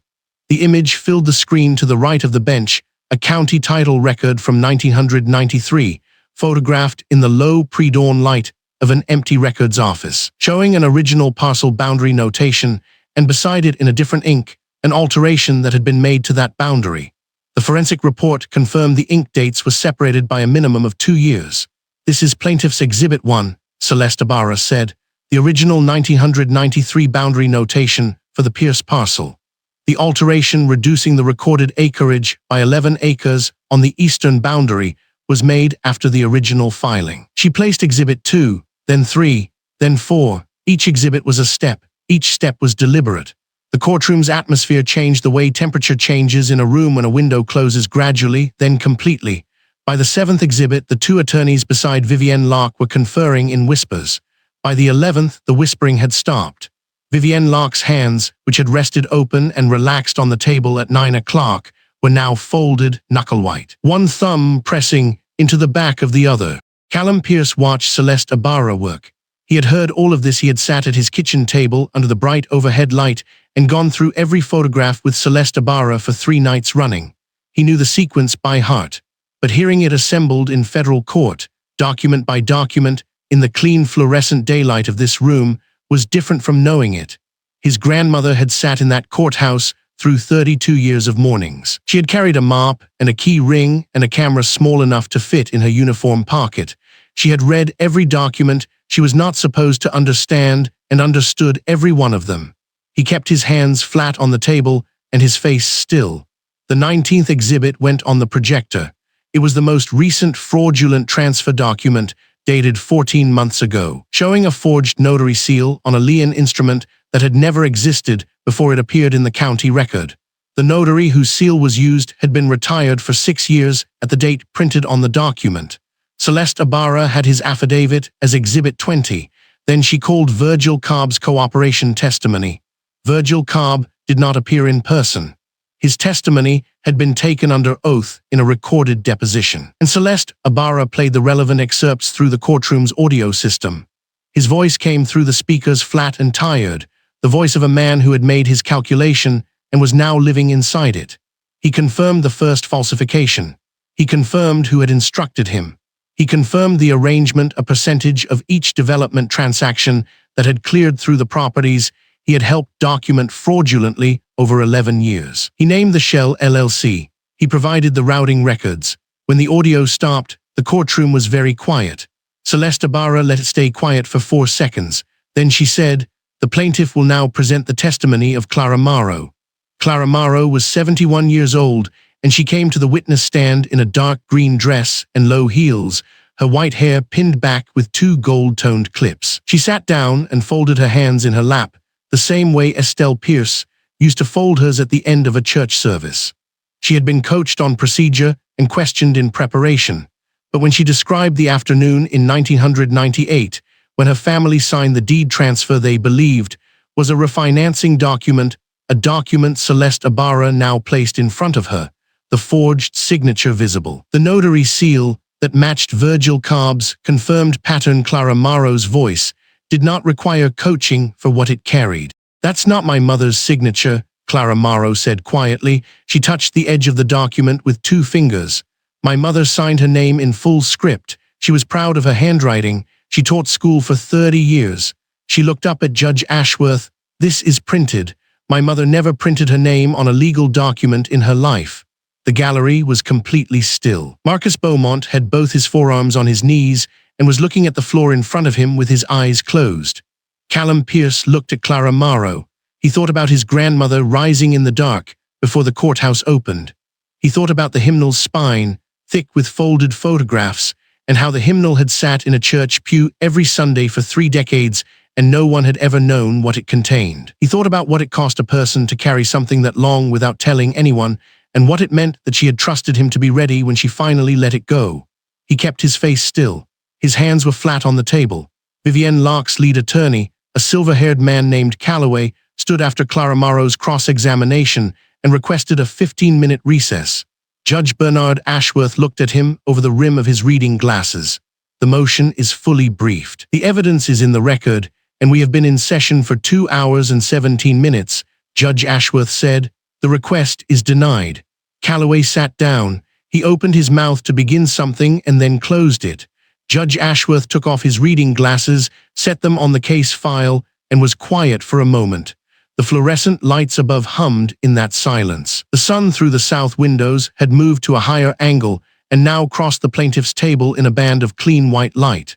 The image filled the screen to the right of the bench, a county title record from 1993, photographed in the low pre-dawn light of an empty records office, showing an original parcel boundary notation, and beside it in a different ink, an alteration that had been made to that boundary. The forensic report confirmed the ink dates were separated by a minimum of 2 years. This is Plaintiff's Exhibit 1, Celeste Ibarra said, the original 1993 boundary notation for the Pierce parcel. The alteration reducing the recorded acreage by 11 acres on the eastern boundary was made after the original filing. She placed Exhibit 2, then 3, then 4. Each exhibit was a step. Each step was deliberate. The courtroom's atmosphere changed the way temperature changes in a room when a window closes gradually, then completely. By the 7th exhibit, the 2 attorneys beside Vivienne Locke were conferring in whispers. By the 11th, the whispering had stopped. Vivienne Locke's hands, which had rested open and relaxed on the table at 9 o'clock, were now folded knuckle-white, one thumb pressing into the back of the other. Callum Pierce watched Celeste Ibarra work. He had heard all of this. He had sat at his kitchen table under the bright overhead light and gone through every photograph with Celeste Ibarra for 3 nights running. He knew the sequence by heart. But hearing it assembled in federal court, document by document, in the clean fluorescent daylight of this room, was different from knowing it. His grandmother had sat in that courthouse through 32 years of mornings. She had carried a mop and a key ring and a camera small enough to fit in her uniform pocket. She had read every document she was not supposed to understand and understood every one of them. He kept his hands flat on the table and his face still. The 19th exhibit went on the projector. It was the most recent fraudulent transfer document dated 14 months ago, showing a forged notary seal on a lien instrument that had never existed before it appeared in the county record. The notary whose seal was used had been retired for 6 years at the date printed on the document. Celeste Ibarra had his affidavit as Exhibit 20. Then she called Virgil Cobb's cooperation testimony. Virgil Cobb did not appear in person. His testimony had been taken under oath in a recorded deposition, and Celeste Ibarra played the relevant excerpts through the courtroom's audio system. His voice came through the speakers flat and tired, the voice of a man who had made his calculation and was now living inside it. He confirmed the first falsification. He confirmed who had instructed him. He confirmed the arrangement, a percentage of each development transaction that had cleared through the properties he had helped document fraudulently over 11 years. He named the Shell LLC. He provided the routing records. When the audio stopped, the courtroom was very quiet. Celeste Ibarra let it stay quiet for 4 seconds. Then she said, "The plaintiff will now present the testimony of Clara Morrow." Clara Morrow was 71 years old, and she came to the witness stand in a dark green dress and low heels, her white hair pinned back with 2 gold-toned clips. She sat down and folded her hands in her lap, the same way Estelle Pierce used to fold hers at the end of a church service. She had been coached on procedure and questioned in preparation, but when she described the afternoon in 1998, when her family signed the deed transfer they believed was a refinancing document, a document Celeste Ibarra now placed in front of her, the forged signature visible. The notary seal that matched Virgil Cobb's confirmed pattern Clara Morrow's voice did not require coaching for what it carried. "That's not my mother's signature," Clara Morrow said quietly. She touched the edge of the document with 2 fingers. "My mother signed her name in full script. She was proud of her handwriting. She taught school for 30 years. She looked up at Judge Ashworth. This is printed. My mother never printed her name on a legal document in her life." The gallery was completely still. Marcus Beaumont had both his forearms on his knees and was looking at the floor in front of him with his eyes closed. Callum Pierce looked at Clara Morrow. He thought about his grandmother rising in the dark before the courthouse opened. He thought about the hymnal's spine, thick with folded photographs, and how the hymnal had sat in a church pew every Sunday for 3 decades and no one had ever known what it contained. He thought about what it cost a person to carry something that long without telling anyone, and what it meant that she had trusted him to be ready when she finally let it go. He kept his face still. His hands were flat on the table. Vivienne Locke's lead attorney, a silver-haired man named Calloway, stood after Clara Morrow's cross-examination and requested a 15-minute recess. Judge Bernard Ashworth looked at him over the rim of his reading glasses. "The motion is fully briefed. The evidence is in the record, and we have been in session for 2 hours and 17 minutes, Judge Ashworth said. "The request is denied." Calloway sat down. He opened his mouth to begin something and then closed it. Judge Ashworth took off his reading glasses, set them on the case file, and was quiet for a moment. The fluorescent lights above hummed in that silence. The sun through the south windows had moved to a higher angle and now crossed the plaintiff's table in a band of clean white light.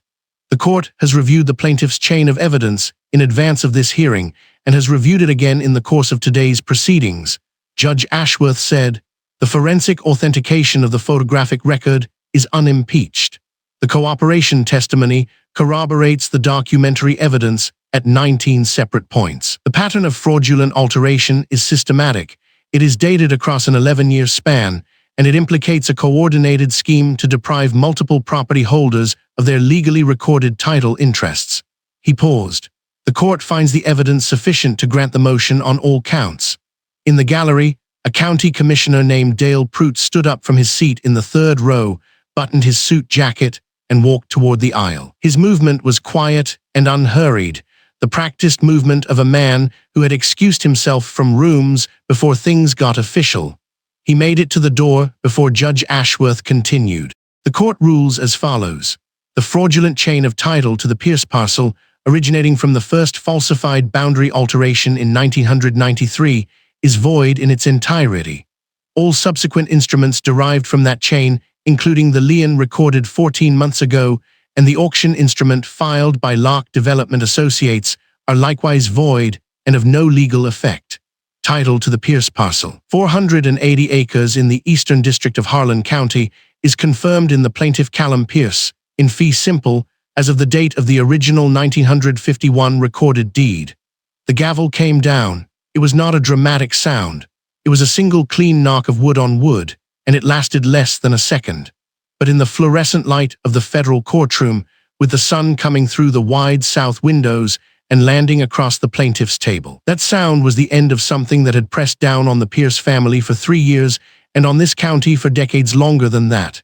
"The court has reviewed the plaintiff's chain of evidence in advance of this hearing and has reviewed it again in the course of today's proceedings," Judge Ashworth said. "The forensic authentication of the photographic record is unimpeached. The cooperation testimony corroborates the documentary evidence at 19 separate points. The pattern of fraudulent alteration is systematic. It is dated across an 11-year span, and it implicates a coordinated scheme to deprive multiple property holders of their legally recorded title interests." He paused. "The court finds the evidence sufficient to grant the motion on all counts." In the gallery, a county commissioner named Dale Prout stood up from his seat in the 3rd row, buttoned his suit jacket, and walked toward the aisle. His movement was quiet and unhurried, the practiced movement of a man who had excused himself from rooms before things got official. He made it to the door before Judge Ashworth continued. The court rules as follows. The fraudulent chain of title to the Pierce parcel, originating from the first falsified boundary alteration in 1993, is void in its entirety. All subsequent instruments derived from that chain, including the lien recorded 14 months ago and the auction instrument filed by Locke Development Associates, are likewise void and of no legal effect. Title to the Pierce parcel, 480 acres in the Eastern District of Harlan County, is confirmed in the plaintiff Callum Pierce, in fee simple, as of the date of the original 1951 recorded deed. The gavel came down. It was not a dramatic sound. It was a single clean knock of wood on wood, and it lasted less than a second. But in the fluorescent light of the federal courtroom, with the sun coming through the wide south windows and landing across the plaintiff's table, that sound was the end of something that had pressed down on the Pierce family for 3 years and on this county for decades longer than that.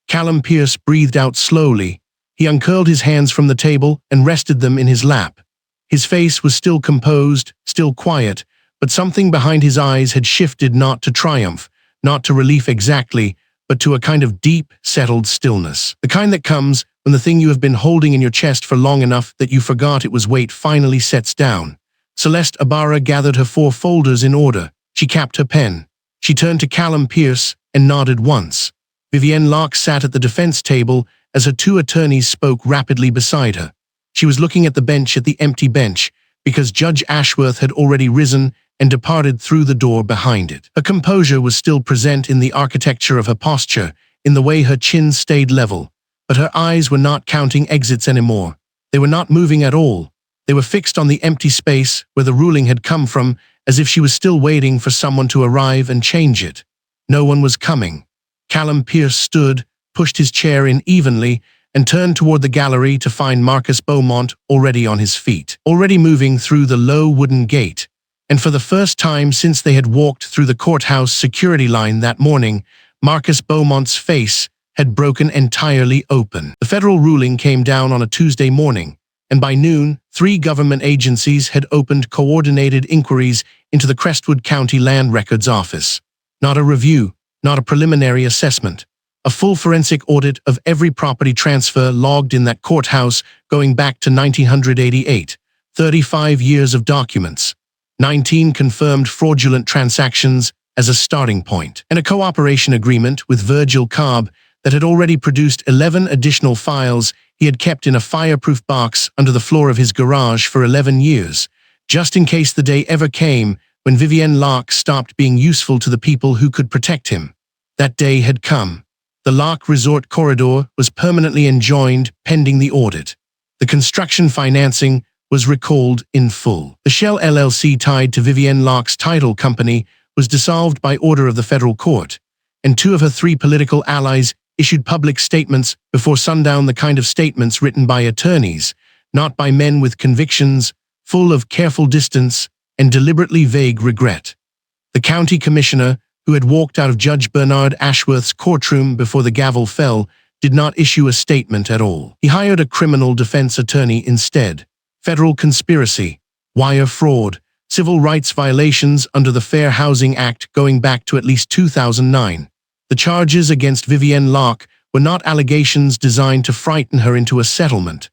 Callum Pierce breathed out slowly. He uncurled his hands from the table and rested them in his lap. His face was still composed, still quiet, but something behind his eyes had shifted not to triumph, not to relief exactly, but to a kind of deep, settled stillness. The kind that comes when the thing you have been holding in your chest for long enough that you forgot it was weight finally sets down. Celeste Ibarra gathered her 4 folders in order. She capped her pen. She turned to Callum Pierce and nodded once. Vivienne Locke sat at the defense table as her 2 attorneys spoke rapidly beside her. She was looking at the bench at the empty bench, because Judge Ashworth had already risen and departed through the door behind it. Her composure was still present in the architecture of her posture, in the way her chin stayed level, but her eyes were not counting exits anymore. They were not moving at all. They were fixed on the empty space where the ruling had come from, as if she was still waiting for someone to arrive and change it. No one was coming. Callum Pierce stood, pushed his chair in evenly, and turned toward the gallery to find Marcus Beaumont already on his feet, already moving through the low wooden gate. And for the first time since they had walked through the courthouse security line that morning, Marcus Beaumont's face had broken entirely open. The federal ruling came down on a Tuesday morning, and by noon, 3 government agencies had opened coordinated inquiries into the Crestwood County Land Records Office. Not a review, not a preliminary assessment. A full forensic audit of every property transfer logged in that courthouse going back to 1988. 35 years of documents. 19 confirmed fraudulent transactions as a starting point, and a cooperation agreement with Virgil Cobb that had already produced 11 additional files he had kept in a fireproof box under the floor of his garage for 11 years, just in case the day ever came when Vivienne Locke stopped being useful to the people who could protect him. That day had come. The Locke Resort corridor was permanently enjoined pending the audit. The construction financing was recalled in full. The Shell LLC tied to Vivienne Locke's title company was dissolved by order of the federal court, and 2 of her 3 political allies issued public statements before sundown, the kind of statements written by attorneys, not by men with convictions, full of careful distance and deliberately vague regret. The county commissioner, who had walked out of Judge Bernard Ashworth's courtroom before the gavel fell, did not issue a statement at all. He hired a criminal defense attorney instead. Federal conspiracy, wire fraud, civil rights violations under the Fair Housing Act going back to at least 2009. The charges against Vivienne Locke were not allegations designed to frighten her into a settlement.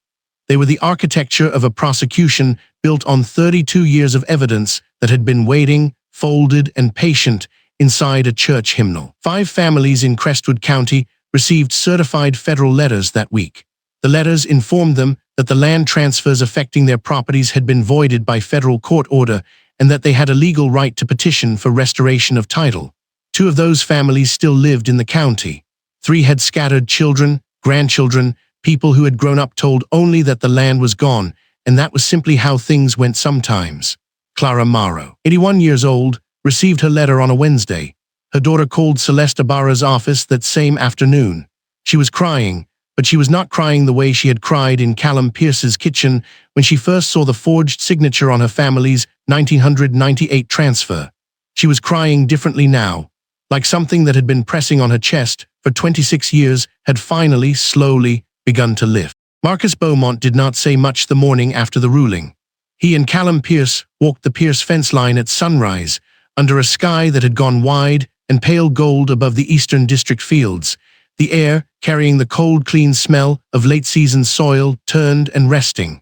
They were the architecture of a prosecution built on 32 years of evidence that had been waiting, folded, and patient inside a church hymnal. 5 families in Crestwood County received certified federal letters that week. The letters informed them that the land transfers affecting their properties had been voided by federal court order and that they had a legal right to petition for restoration of title. 2 of those families still lived in the county. 3 had scattered children, grandchildren, people who had grown up told only that the land was gone, and that was simply how things went sometimes. Clara Morrow, 81 years old, received her letter on a Wednesday. Her daughter called Celeste Ibarra's office that same afternoon. She was crying, but she was not crying the way she had cried in Callum Pierce's kitchen when she first saw the forged signature on her family's 1998 transfer. She was crying differently now, like something that had been pressing on her chest for 26 years had finally, slowly, begun to lift. Marcus Beaumont did not say much the morning after the ruling. He and Callum Pierce walked the Pierce fence line at sunrise, under a sky that had gone wide and pale gold above the Eastern District fields. The air, carrying the cold, clean smell of late-season soil, turned and resting.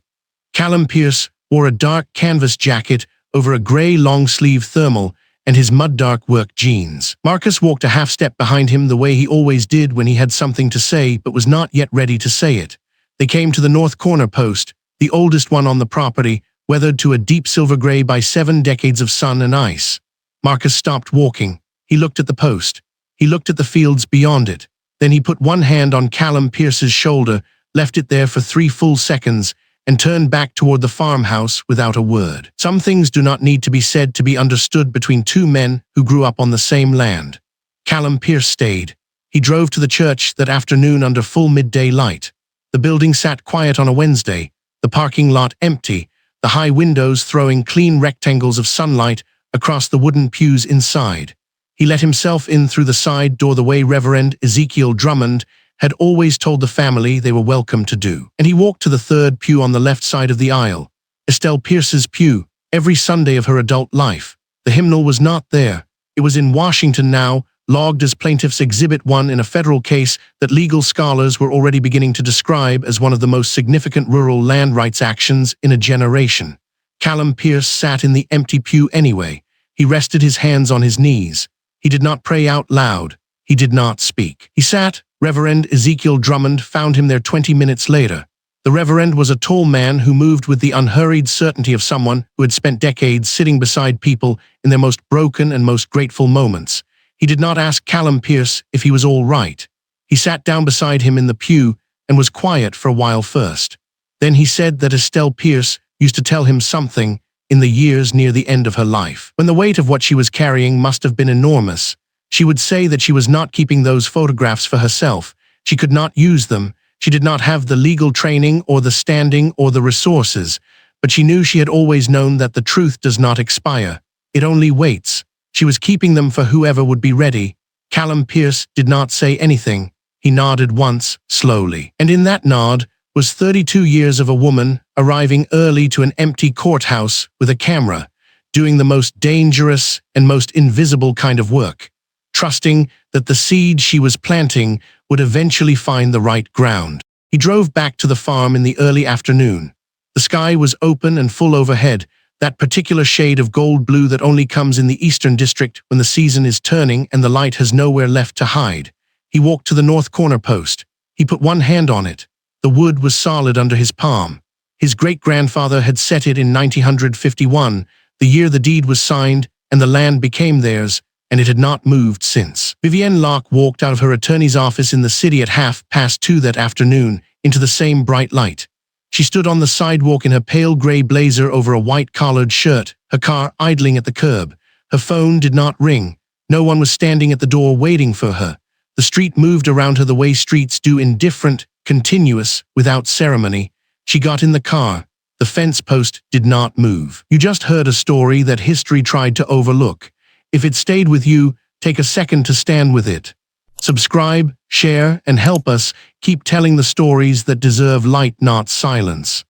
Callum Pierce wore a dark canvas jacket over a grey long-sleeve thermal and his mud-dark work jeans. Marcus walked a half-step behind him the way he always did when he had something to say but was not yet ready to say it. They came to the north corner post, the oldest one on the property, weathered to a deep silver grey by 7 decades of sun and ice. Marcus stopped walking. He looked at the post. He looked at the fields beyond it. Then he put one hand on Callum Pierce's shoulder, left it there for 3 full seconds, and turned back toward the farmhouse without a word. Some things do not need to be said to be understood between two men who grew up on the same land. Callum Pierce stayed. He drove to the church that afternoon under full midday light. The building sat quiet on a Wednesday, the parking lot empty, the high windows throwing clean rectangles of sunlight across the wooden pews inside. He let himself in through the side door the way Reverend Ezekiel Drummond had always told the family they were welcome to do. And he walked to the third pew on the left side of the aisle, Estelle Pierce's pew, every Sunday of her adult life. The hymnal was not there. It was in Washington now, logged as Plaintiff's Exhibit 1 in a federal case that legal scholars were already beginning to describe as one of the most significant rural land rights actions in a generation. Callum Pierce sat in the empty pew anyway. He rested his hands on his knees. He did not pray out loud. He did not speak. He sat. Reverend Ezekiel Drummond found him there 20 minutes later. The Reverend was a tall man who moved with the unhurried certainty of someone who had spent decades sitting beside people in their most broken and most grateful moments. He did not ask Callum Pierce if he was all right. He sat down beside him in the pew and was quiet for a while first. Then he said that Estelle Pierce used to tell him something in the years near the end of her life, when the weight of what she was carrying must have been enormous. She would say that she was not keeping those photographs for herself. She could not use them. She did not have the legal training or the standing or the resources, but she knew she had always known that the truth does not expire. It only waits. She was keeping them for whoever would be ready. Callum Pierce did not say anything. He nodded once, slowly. And in that nod was 32 years of a woman arriving early to an empty courthouse with a camera, doing the most dangerous and most invisible kind of work, trusting that the seed she was planting would eventually find the right ground. He drove back to the farm in the early afternoon. The sky was open and full overhead, that particular shade of gold blue that only comes in the Eastern District when the season is turning and the light has nowhere left to hide. He walked to the north corner post. He put one hand on it. The wood was solid under his palm. His great-grandfather had set it in 1951, the year the deed was signed and the land became theirs, and it had not moved since. Vivienne Locke walked out of her attorney's office in the city at 2:30 that afternoon into the same bright light. She stood on the sidewalk in her pale gray blazer over a white collared shirt, her car idling at the curb. Her phone did not ring. No one was standing at the door waiting for her. The street moved around her the way streets do, indifferent, continuous, without ceremony. She got in the car. The fence post did not move. You just heard a story that history tried to overlook. If it stayed with you, take a second to stand with it. Subscribe, share, and help us keep telling the stories that deserve light, not silence.